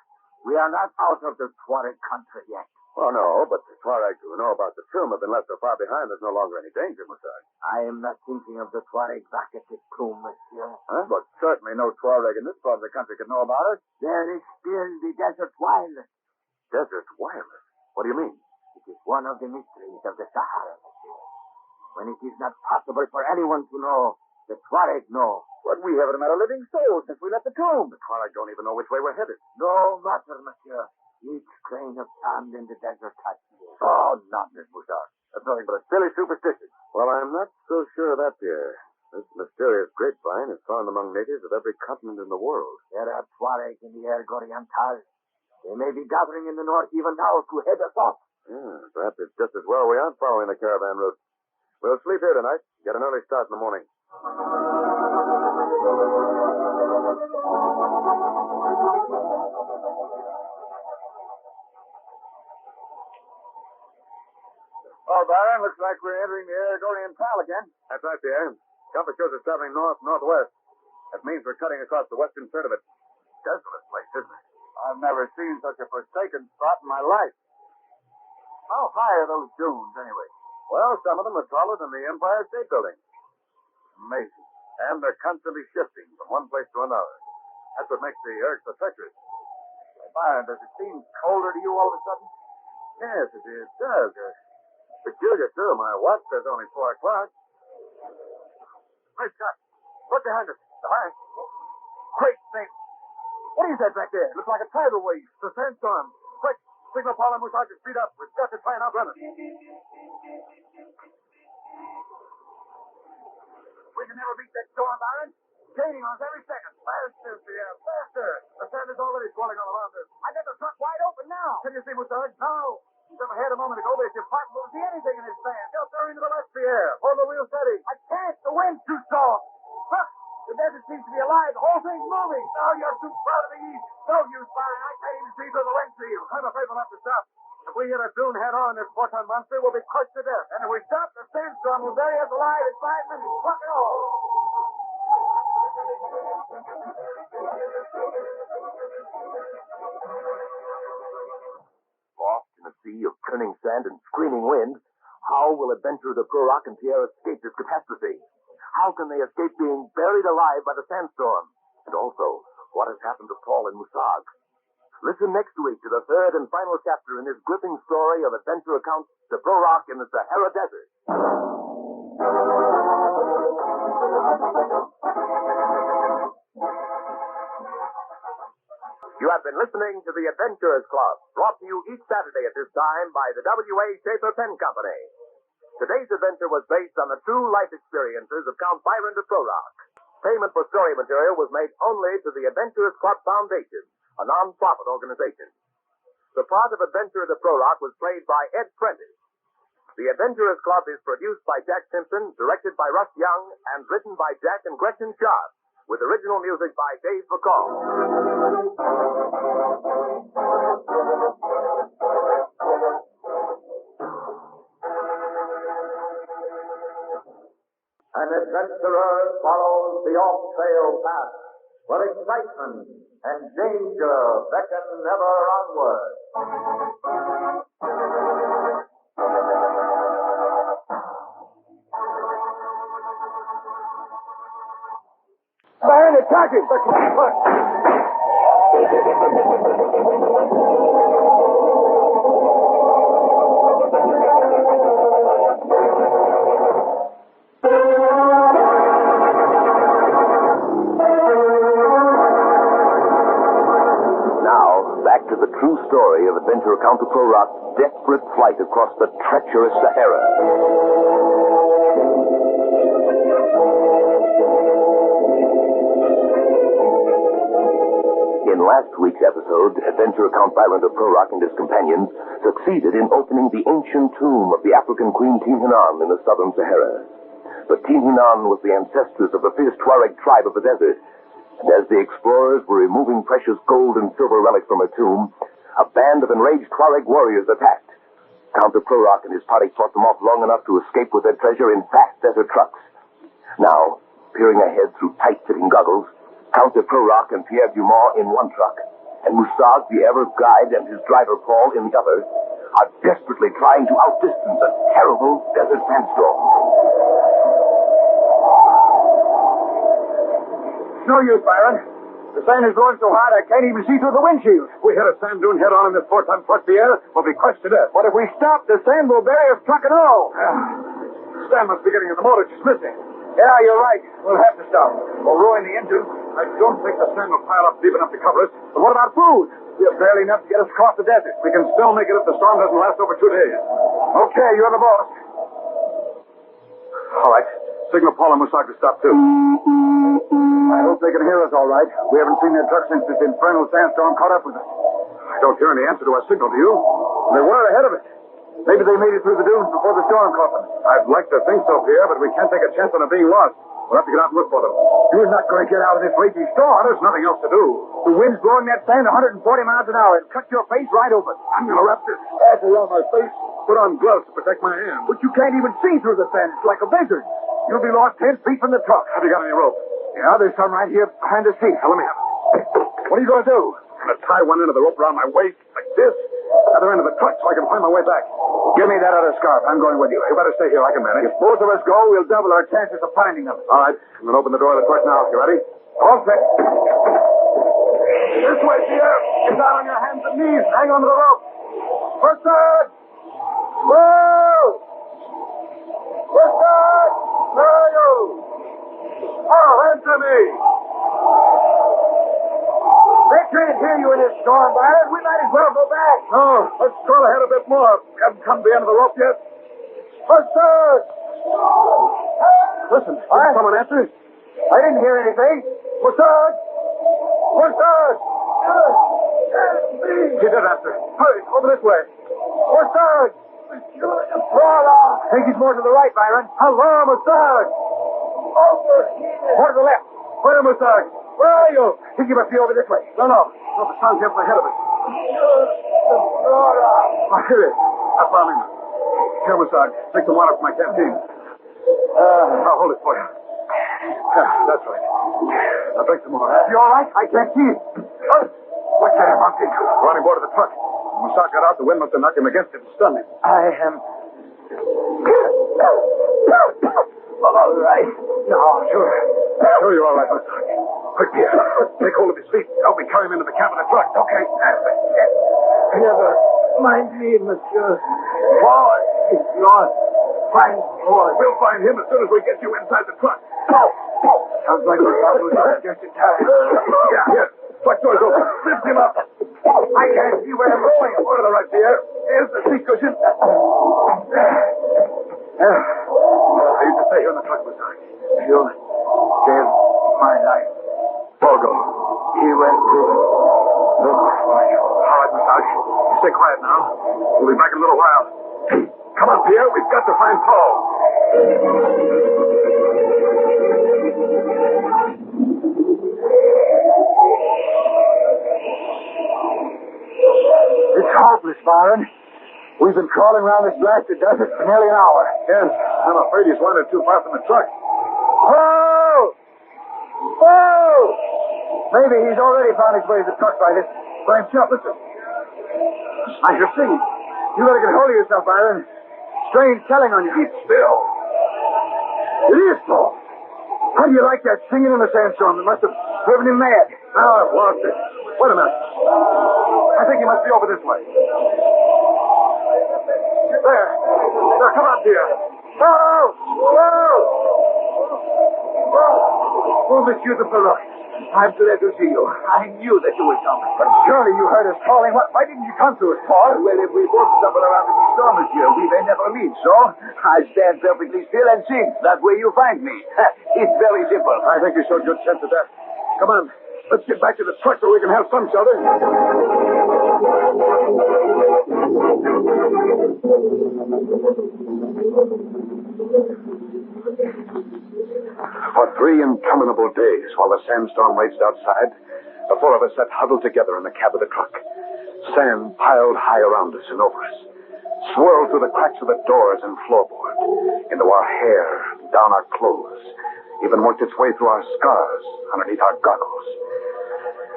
We are not out of the Tuareg country yet. Well, no, but the Tuaregs who know about the tomb have been left so far behind there's no longer any danger, Moussard. I am not thinking of the Tuareg back at the tomb, monsieur. Huh? But certainly no Tuareg in this part of the country could know about it. There is still the desert wireless. Desert wireless? What do you mean? It is one of the mysteries of the Sahara, monsieur. When it is not possible for anyone to know, the Tuareg know. But we haven't met a living soul since we left the tomb. The Tuareg don't even know which way we're headed. No matter, monsieur. Each grain of sand in the desert has fear. Oh, Oh, nonsense, Musard. That's nothing but a silly superstition. Well, I'm not so sure of that, Pierre. This mysterious grapevine is found among natives of every continent in the world. There are Tuaregs in the air, Oriental. They may be gathering in the north even now to head us off. Yeah, perhaps it's just as well we aren't following the caravan route. We'll sleep here tonight. Get an early start in the morning. Oh, Byron, looks like we're entering the Oriental again. That's right, Pierre. Compass shows us traveling north-northwest. That means we're cutting across the western third of it. Desolate place, isn't it? I've never seen such a forsaken spot in my life. How high are those dunes, anyway? Well, some of them are taller than the Empire State Building. Amazing. And they're constantly shifting from one place to another. That's what makes the earth so treacherous. Byron, does it seem colder to you all of a sudden? Yes, it does. Peculiar, too. My watch says only 4 o'clock. Great Scott. Look behind us. Behind. Great thing. What is that back there? Looks like a tidal wave. It's a sandstorm. Quick, signal Paul and Musard to speed up. We've got to try and outrun it. We can never beat that storm, Byron. Gaining on us every second. Faster, Pierre, faster. The sand is already swelling all around us. I got the truck wide open now. Can you see Musard? No. He's up ahead a moment ago, but it's impossible to see anything in his sand. Just bearing to the left, Pierre. Hold the wheel steady. I can't. The wind's too strong. Look, the desert seems to be alive. The whole thing's moving. Oh, you're too far to the east. No use, Byron. I can't even see through the wind shield. I'm afraid we'll have to stop. If we hit a dune head-on, this 4-ton monster will be crushed to death. And if we stop, the sandstorm will bury us alive in 5 minutes. Fuck it all. Lost in a sea of turning sand and screaming wind, how will Adventurer de Prorok and Pierre escape this catastrophe? How can they escape being buried alive by the sandstorm? And also, what has happened to Paul and Musard? Listen next week to the third and final chapter in this gripping story of Adventurer Count de Prorok in the Sahara Desert. You have been listening to the Adventurers Club, brought to you each Saturday at this time by the W.A. Schaefer Pen Company. Today's adventure was based on the true life experiences of Count Byron de Prorok. Payment for story material was made only to the Adventurers Club Foundation, a non-profit organization. The part of Adventurer de Prorok was played by Ed Prentiss. The Adventurers Club is produced by Jack Simpson, directed by Russ Young, and written by Jack and Gretchen Sharp, with original music by Dave McCall. An adventurer follows the off-trail path where excitement and danger beckon ever onward. Byron, they're charging. Back to the true story of Adventurer Count de Prorok's desperate flight across the treacherous Sahara. In last week's episode, Adventurer Count Byron de Prorok and his companions succeeded in opening the ancient tomb of the African Queen Tin Hinan in the southern Sahara. But Tin Hinan was the ancestress of the fierce Tuareg tribe of the desert. And as the explorers were removing precious gold and silver relics from her tomb, a band of enraged Tuareg warriors attacked. Count de Prorok and his party fought them off long enough to escape with their treasure in fast desert trucks. Now, peering ahead through tight-fitting goggles, Count de Prorok and Pierre Dumont in one truck, and Musard, the Arab guide, and his driver Paul in the other, are desperately trying to outdistance a terrible desert sandstorm. No use, Byron. The sand is blowing so hard I can't even see through the windshield. We hit a sand dune head-on in this 4-ton truck, Pierre. We'll be crushed to death. But if we stop, the sand will bury us truck and all. Sand must be getting in the motor. She's missing. Yeah, you're right. We'll have to stop. We'll ruin the engine. I don't think the sand will pile up deep enough to cover us. But what about food? We have barely enough to get us across the desert. We can still make it if the storm doesn't last over 2 days. Okay, you're the boss. All right. Signal Paul and Musag to stop, too. I hope they can hear us all right. We haven't seen their truck since this infernal sandstorm caught up with us. I don't hear any answer to our signal, do you? They were ahead of us. Maybe they made it through the dunes before the storm caught them. I'd like to think so, Pierre, but we can't take a chance on them being lost. We'll have to get out and look for them. You're not going to get out of this raging storm. There's nothing else to do. The wind's blowing that sand 140 miles an hour and cut your face right open. I'm going to wrap this off around my face, put on gloves to protect my hands. But you can't even see through the sand. It's like a blizzard. You'll be lost 10 feet from the truck. Have you got any rope? Yeah, there's some right here behind the seat. Now, let me have it. What are you going to do? I'm going to tie one end of the rope around my waist, like this, other end of the truck, so I can find my way back. Give me that other scarf. I'm going with you. You better stay here. I can manage. If both of us go, we'll double our chances of finding them. All right. I'm going to open the door of the truck now. You ready? All set. This way, Pierre. Get down on your hands and knees. Hang on to the rope. Mustard! Whoa! Mustard! Where are you? Oh, answer me. They can't hear you in this storm, Byron. We might as well go back. No, let's crawl ahead a bit more. We haven't come to the end of the rope yet. Mustard! Listen, did someone answer? I didn't hear anything. Mustard! Mustard! He did answer. Hurry, over this way. Mustard! Prorok! I think he's more to the right, Byron. Hello, Mustard! Over here. More to the left. Where, Musag? Where are you? I think he must be over this way. No. The sun's just ahead of us. Prorok! Oh, here he is. I found him. Here, Musag. Take some water from my canteen. I'll hold it for you. Yeah, that's right. Now drink some more. You all right? I can't see it. What's that, monkey? Running aboard of the truck. When Musag got out, the wind must have knocked him against it and stunned him. I am... all right. No, sure. Sure you're all right, Musag. Quick, Pierre. Take hold of his feet. Help me carry him into the cab of the truck. Okay. Never mind me, monsieur. Paul is lost. Find Paul. We'll find him as soon as we get you inside the truck. Sounds like we're just in time. Yeah, here. Truck door's open. Lift him up. I can't see where I'm going. Over to the right, Pierre. Here's the seat cushion. I used to stay here in the truck, Musag. You saved my life. Bogo. He went to look for you. All right, Musag. Stay quiet now. We'll be back in a little while. Come on, Pierre. We've got to find Paul. It's hopeless, Byron. We've been crawling around this blasted desert for nearly an hour. Yes, I'm afraid he's wandered too far from the truck. Whoa! Whoa! Maybe he's already found his way to the truck by this fine shop. Listen. I hear singing. You better get hold of yourself, Byron. Strange telling on you. Keep still. It is Paul. How do you like that singing in the sandstorm? It must have driven him mad. Now I've lost it. Wait a minute. I think he must be over this way. There. Now, come on, Pierre. Whoa! Whoa! Oh, Monsieur de Prorok. I'm glad to see you. I knew that you would come. But surely you heard us calling. Why didn't you come to us, Paul? Well, if we both stumble around in the storm, monsieur, we may never meet, so I stand perfectly still and sing. That way you find me. It's very simple. I think you showed good sense of that. Come on. Let's get back to the truck so we can have some shelter. For 3 interminable days, while the sandstorm raged outside, the 4 of us sat huddled together in the cab of the truck. Sand piled high around us and over us, swirled through the cracks of the doors and floorboard, into our hair, down our clothes, even worked its way through our scars, underneath our goggles.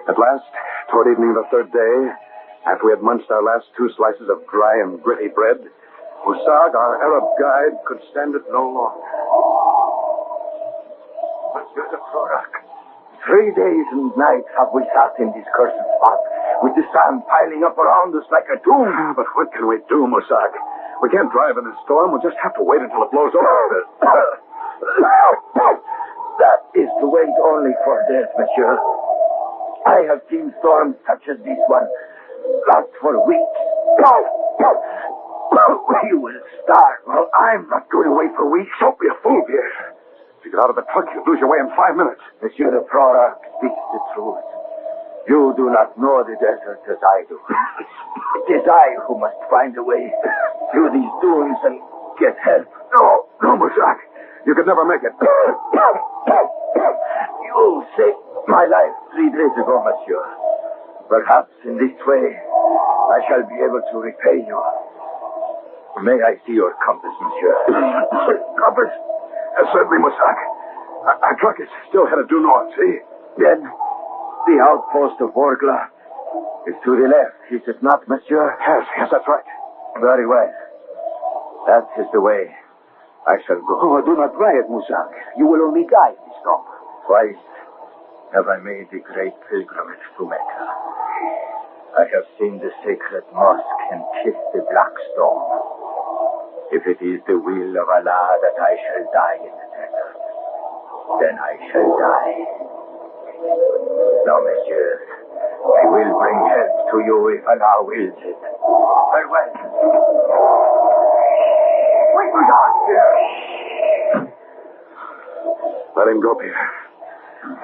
At last, toward evening of the 3rd day, after we had munched our last 2 slices of dry and gritty bread, Musag, our Arab guide, could stand it no longer. Monsieur de Prorok, 3 days and nights have we sat in this cursed spot, with the sand piling up around us like a tomb. But what can we do, Musag? We can't drive in this storm. We'll just have to wait until it blows over. That is to wait only for death, monsieur. I have seen storms such as this one last for weeks. We will starve. Well, I'm not going to wait for weeks. Don't be a fool, Pierre. If you get out of the truck, you'd lose your way in 5 minutes. Monsieur de Prorok speaks the truth. You do not know the desert as I do. It is I who must find a way through these dunes and get help. No, Mousak. You could never make it. You saved my life 3 days ago, monsieur. Perhaps in this way I shall be able to repay you. May I see your compass, monsieur? Compass? Certainly, Mousak. Our truck is still headed due north, see? Then the outpost of Orgla is to the left, is it not, monsieur? Yes, that's right. Very well. That is the way I shall go. Oh, do not try it, Mousak. You will only die in this storm. Twice have I made the great pilgrimage to Mecca. I have seen the sacred mosque and kissed the black stone. If it is the will of Allah that I shall die in the desert, then I shall die. Now, monsieur, I will bring help to you if Allah wills it. Farewell. Wait, Mousak! Let him go, Pierre.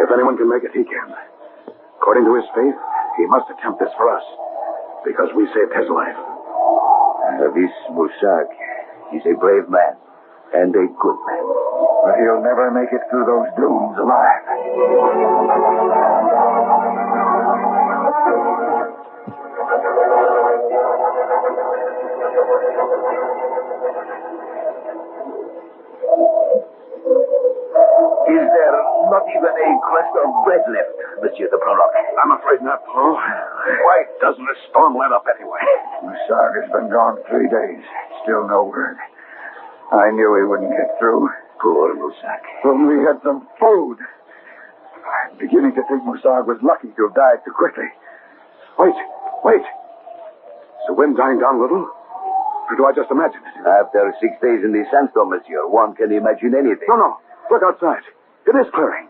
If anyone can make it, he can. According to his faith, he must attempt this for us, because we saved his life. This Mousak is a brave man and a good man. But he'll never make it through those dunes alive. Is there not even a crust of bread left, Monsieur de Prorok? I'm afraid not, Paul. Why doesn't the storm let up anyway? Mousak has been gone 3 days. Still no word. I knew he wouldn't get through. Poor Mousak. When we had some food. I'm beginning to think Mousak was lucky to have died so quickly. Wait. Is the wind dying down a little? Or do I just imagine it? After 6 days in the sandstorm, monsieur, one can imagine anything. No. Look outside. It is clearing.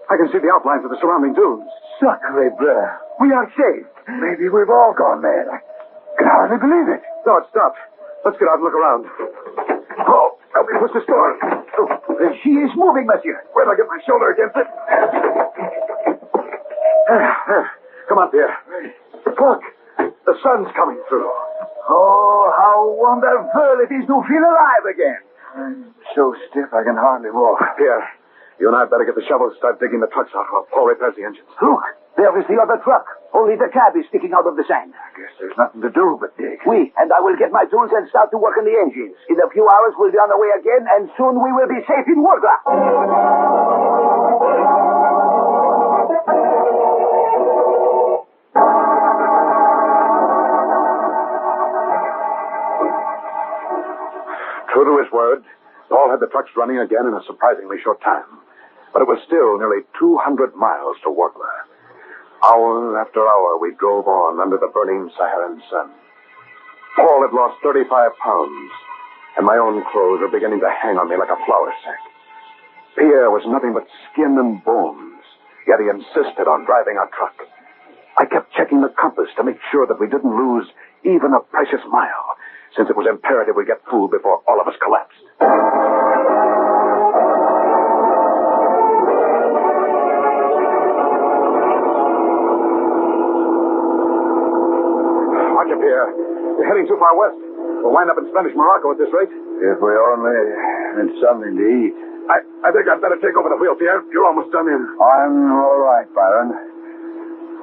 I can see the outlines of the surrounding dunes. Sacre bleu. We are saved. Maybe we've all gone mad. I can hardly believe it. No, it stopped. Let's get out and look around. Oh, help me push this door. She is moving, monsieur. Where'd I get my shoulder against it? There. Come on, Pierre. Look, the sun's coming through. Oh, how wonderful it is to feel alive again. I'm so stiff I can hardly walk. Pierre, you and I better get the shovels, start digging the trucks out while Paul repairs the engines. Look, there is the other truck. Only the cab is sticking out of the sand. I guess there's nothing to do but dig. And I will get my tools and start to work on the engines. In a few hours, we'll be on the way again, and soon we will be safe in Wurga. True to his word, Paul had the trucks running again in a surprisingly short time. But it was still nearly 200 miles to Wurga. Hour after hour, we drove on under the burning Saharan sun. Paul had lost 35 pounds, and my own clothes were beginning to hang on me like a flour sack. Pierre was nothing but skin and bones, yet he insisted on driving our truck. I kept checking the compass to make sure that we didn't lose even a precious mile, since it was imperative we get food before all of us collapsed. Watch it, Pierre. You're heading too far west. We'll wind up in Spanish Morocco at this rate. If we only had something to eat. I think I'd better take over the wheel, Pierre. You're almost done in. I'm all right, Byron.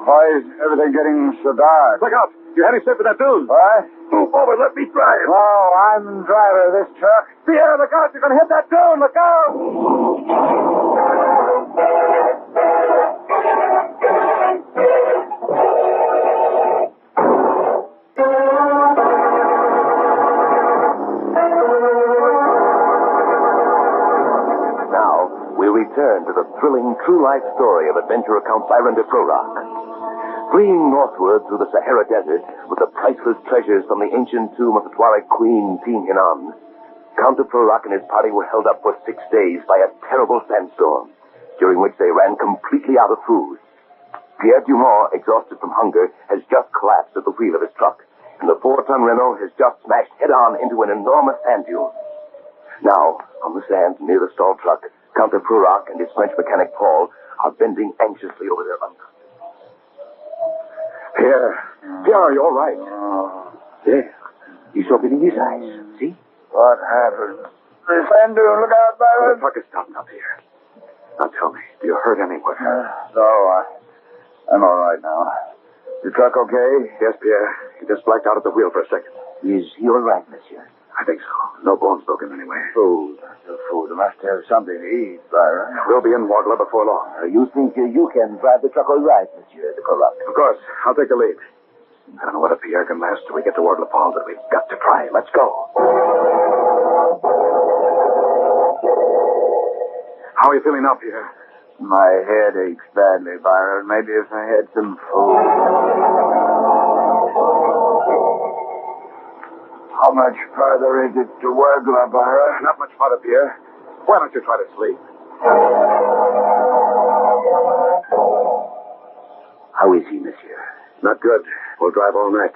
Why is everything getting so dark? Look out. You're heading straight for that dune. What? Move over. Let me drive. No, I'm driver of this truck. Pierre, look out. You're going to hit that dune. Look out. We return to the thrilling true-life story of adventurer Count Byron de Prorok. Fleeing northward through the Sahara Desert with the priceless treasures from the ancient tomb of the Tuareg Queen Tin Hinan, Count de Prorok and his party were held up for 6 days by a terrible sandstorm, during which they ran completely out of food. Pierre Dumont, exhausted from hunger, has just collapsed at the wheel of his truck, and the 4-ton Renault has just smashed head-on into an enormous sand dune. Now, on the sand near the stalled truck, Count de Prorok and his French mechanic Paul are bending anxiously over their uncle. Pierre, are you all right? There. He's opening his eyes. See? What happened? The sand dune, look out, Byron. The truck is stopping up here. Now tell me, do you hurt anywhere? I'm all right now. The truck okay? Yes, Pierre. He just blacked out at the wheel for a second. Is he all right, monsieur? I think so. No bones broken anyway. Food. You must have something to eat, Byron. We'll be in Wardler before long. You think you can drive the truck all right, monsieur de Prorok? Of course. I'll take the lead. I don't know whether Pierre can last till we get to Wardler Falls, but we've got to try. Let's go. How are you feeling now, Pierre? My head aches badly, Byron. Maybe if I had some food. How much farther is it to Wardler, Byron? Not much farther, Pierre. Why don't you try to sleep? How is he, monsieur? Not good. We'll drive all night.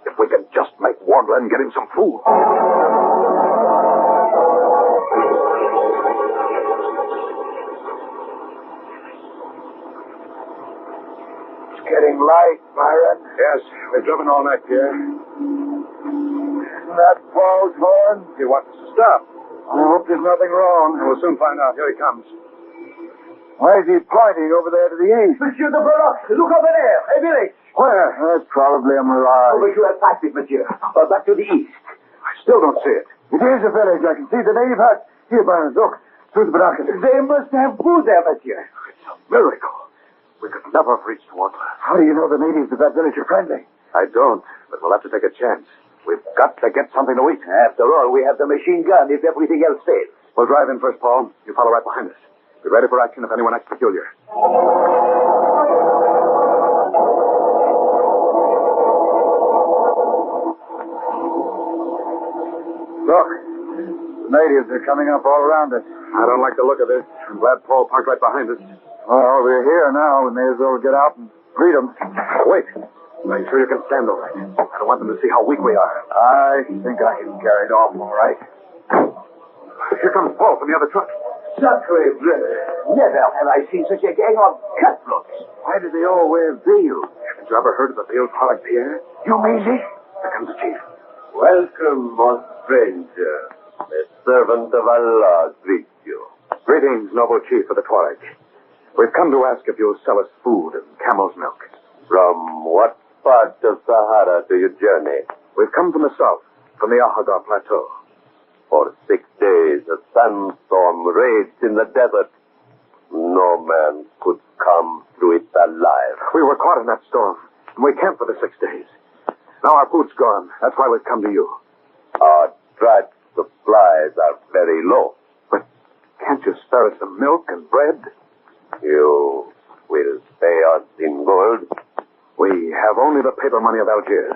If we can just make Wardler and get him some food. It's getting light, Byron. Yes, we've driven all night, Pierre. Isn't that Paul's horn? He wants us to stop. I hope there's nothing wrong. And we'll soon find out. Here he comes. Why is he pointing over there to the east? Monsieur de Prorok, look over there. A village. Where? That's probably a mirage. Over to our tactic, monsieur. Back to the east. I still don't see it. It is a village. I can see the native hut. Here, Byron, look. Through the binoculars. They must have food there, monsieur. It's a miracle. We could never have reached Wardler. How do you know the natives of that village are friendly? I don't, but we'll have to take a chance. We've got to get something to eat. After all, we have the machine gun if everything else fails. We'll drive in first, Paul. You follow right behind us. Be ready for action if anyone acts peculiar. Look, the natives are coming up all around us. I don't like the look of this. I'm glad Paul parked right behind us. Well, we're here now. We may as well get out and greet them. Wait. Are you sure you can stand all right? I don't want them to see how weak we are. I think I can carry it off all right. Here comes Paul from the other truck. Sacre bleu. Never have I seen such a gang of cutthroats. Why do they all wear veils? Haven't you ever heard of the veiled frolic, Pierre? You mean it? Here comes the chief. Welcome, most stranger. The servant of Allah greets you. Greetings, noble chief of the Tuareg. We've come to ask if you'll sell us food and camel's milk. From what part of Sahara do you journey? We've come from the south, from the Ahagar Plateau. For 6 days, a sandstorm raged in the desert. No man could come through it alive. We were caught in that storm, and we camped for the 6 days. Now our food's gone. That's why we've come to you. Our tribe's supplies are very low. But can't you spare us some milk and bread? You will pay us in gold? We have only the paper money of Algiers.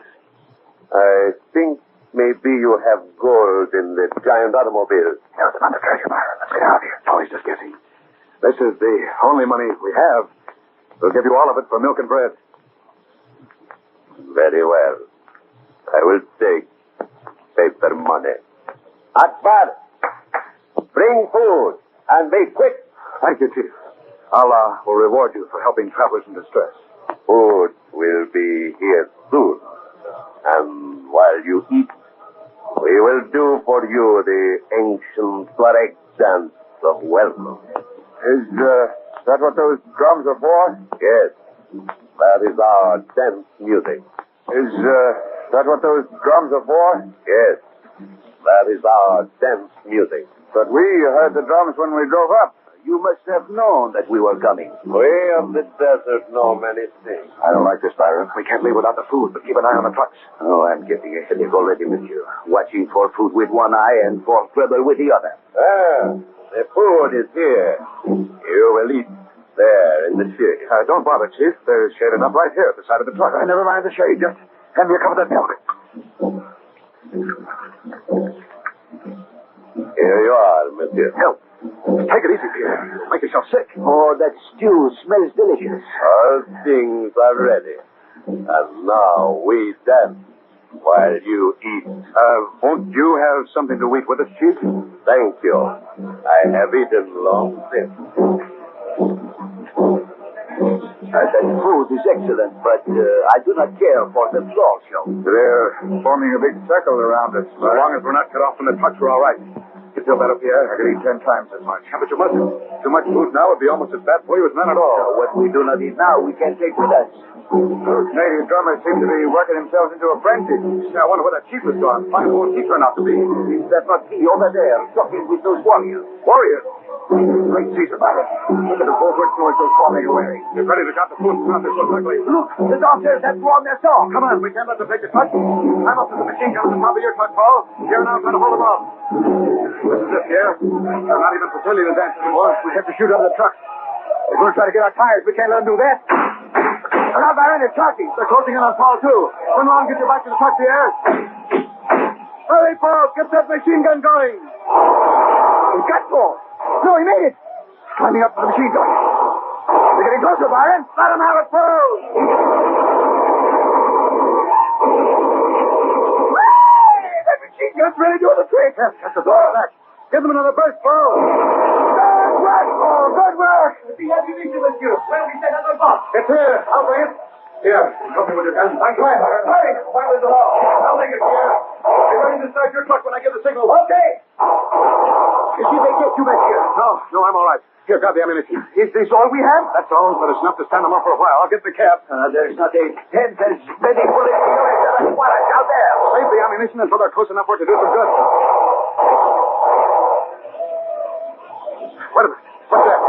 I think maybe you have gold in the giant automobile. There's about the treasure, Byron. Let's get out of here. Oh, he's just guessing. This is the only money we have. We'll give you all of it for milk and bread. Very well. I will take paper money. Akbar, bring food and be quick. Thank you, Chief. Allah will reward you for helping travelers in distress. Food will be here soon. And while you eat, we will do for you the ancient Tuareg dance of welcome. Is that what those drums are for? Yes, that is our dance music. Is that what those drums are for? Yes, that is our dance music. But we heard the drums when we drove up. You must have known that we were coming. We of the desert know many things. I don't like this, Byron. We can't leave without the food, but keep an eye on the trucks. Oh, I'm getting a headache already, monsieur. Watching for food with one eye and for trouble with the other. The food is here. You will eat there in the shade. Don't bother, Chief. There's shade enough right here at the side of the truck. Never mind the shade. Just hand me a cup of that milk. Here you are, monsieur. Help. Take it easy, Pierre. Make yourself sick. Oh, that stew smells delicious. All things are ready. And now we dance while you eat. Won't you have something to eat with us, Chief? Thank you. I have eaten long since. That food is excellent, but I do not care for the floor show. They're forming a big circle around us. As long as we're not cut off from the trucks, we're all right. You feel better, Pierre? I could eat 10 times as much. But you mustn't. Too much food now would be almost as bad for you as none at all. So what we do not eat now, we can take with us. Those native drummers seem to be working themselves into a frenzy. I wonder where that chief has gone. Fine won't he turn out to be? Is that not he over there, talking with those warriors? Warriors? Great Caesar, Byron. Look at the forward swords those forming are wearing. They're ready to cut the food from us so quickly. Look, the doctors have drawn their sword. Come on, we can't let them take the truck. I'm up to the machine gun on the top of your truck, Paul. Here now, trying to hold them off. This is it, Pierre. They're not even pretending to dance anymore. We have to shoot out of the truck. They're going to try to get our tires. We can't let them do that. They're not Byron, they're talking. They're closing in on Paul, too. Come on, get you back to the truck, Pierre. Hurry, Paul. Get that machine gun going. He got Paul. No, he made it. Climbing up to the machine gun. They're getting closer, Byron. Let him have it, Paul. That machine gun's really doing the trick. Yes, that's the door back. Give them another burst, Paul. Good work, Paul. Good work. The ammunition, monsieur. Where we send another box? It's here. I'll bring it. Here, help me with your gun. I'm trying, Byron. Hurry. Fire in the hall. I'll take it, Pierre. Be ready to start your truck when I give the signal. Okay. Did they get you, monsieur? No, I'm all right. Here, grab the ammunition. Is this all we have? That's all, but it's enough to stand them up for a while. I'll get the cab. There's not a tenth as many bullets in your out there. Save the ammunition until they're close enough for it to do some good. Wait a minute. What's that?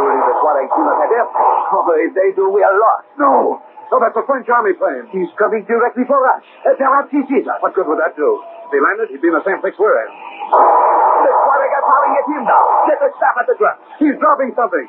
Surely the Tuareg do not have air. Oh, if they do, we are lost. No, that's a French army plane. He's coming directly for us. Perhaps he sees us. What good would that do? If he landed, he'd be in the same place we're in. The Tuareg are firing at him now. Let us stop at the truck. He's dropping something.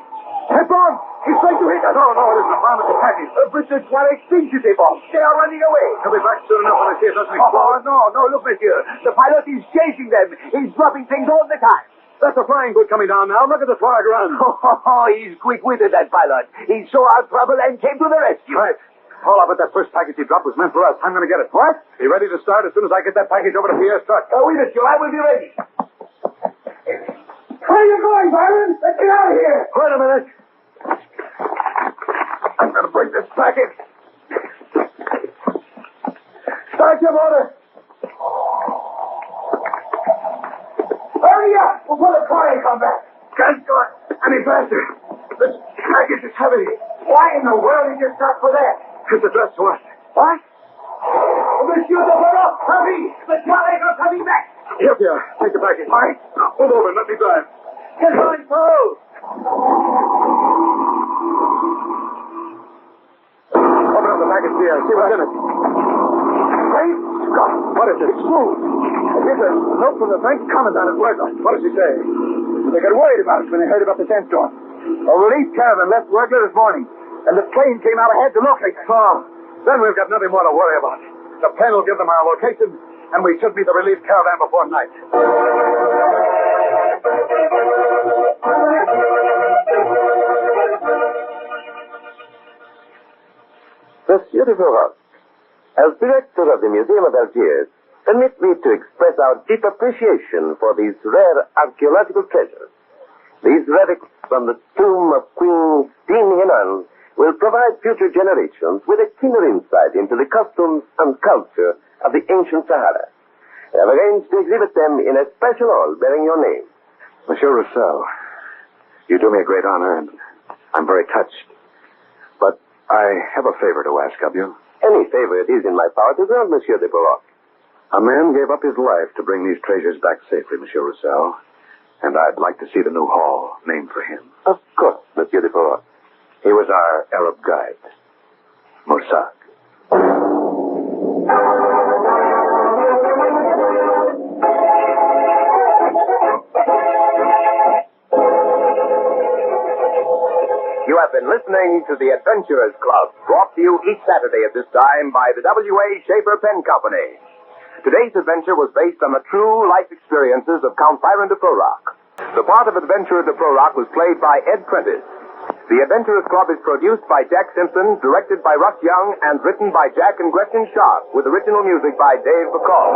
Hey, bomb! He's trying to hit us. No, it isn't a bomb. It's a package. But the Tuareg thinks it's a bomb. They are running away. He'll be back soon enough when I see it doesn't Oh, explode. no, look, monsieur. The pilot is chasing them. He's dropping things all the time. That's a flying boot coming down now. Look at the flag run. Oh, he's quick-witted, that pilot. He saw our trouble and came to the rescue. Right. All of it, that first package he dropped was meant for us. I'm going to get it. What? Be ready to start as soon as I get that package over to Pierre's truck. Oui, monsieur, I will be ready. Where are you going, Byron? Let's get out of here. Wait a minute. I'm going to break this package. Start your motor. Hurry up before the car ain't come back. Can't go any faster. This package is heavy. Why in the world did you stop for that? It's addressed to us. What? Monsieur de Prorok, hurry! The Tuareg are coming back. Here, Pierre. Take the package. All right. Now, move over and let me drive. Get on, Paul. Open up the package, Pierre. See what's in it. Great Scott! What is it? It's food. Here's a note from the French commandant at Workers. What does he say? They got worried about us when they heard about the sandstorm. A relief caravan left Workler this morning, and the plane came out ahead to locate us. Oh, then we've got nothing more to worry about. The plane will give them our location, and we should meet the relief caravan before night. Monsieur de Prorok, as director of the Museum of Algiers, permit me to express our deep appreciation for these rare archaeological treasures. These relics from the tomb of Queen Tin Hinan will provide future generations with a keener insight into the customs and culture of the ancient Sahara. I have arranged to exhibit them in a special hall bearing your name. Monsieur Roussel, you do me a great honor, and I'm very touched. But I have a favor to ask of you. Any favor it is in my power to grant, Monsieur de Prorok. A man gave up his life to bring these treasures back safely, Monsieur Roussel, and I'd like to see the new hall named for him. Of course, Monsieur de Prorok. He was our Arab guide, Moussag. You have been listening to The Adventurers Club, brought to you each Saturday at this time by the W.A. Schaefer Pen Company. Today's adventure was based on the true life experiences of Count Byron de Prorok. The part of Adventurer de Prorok was played by Ed Prentiss. The Adventurers Club is produced by Jack Simpson, directed by Russ Young, and written by Jack and Gretchen Sharp, with original music by Dave McCall.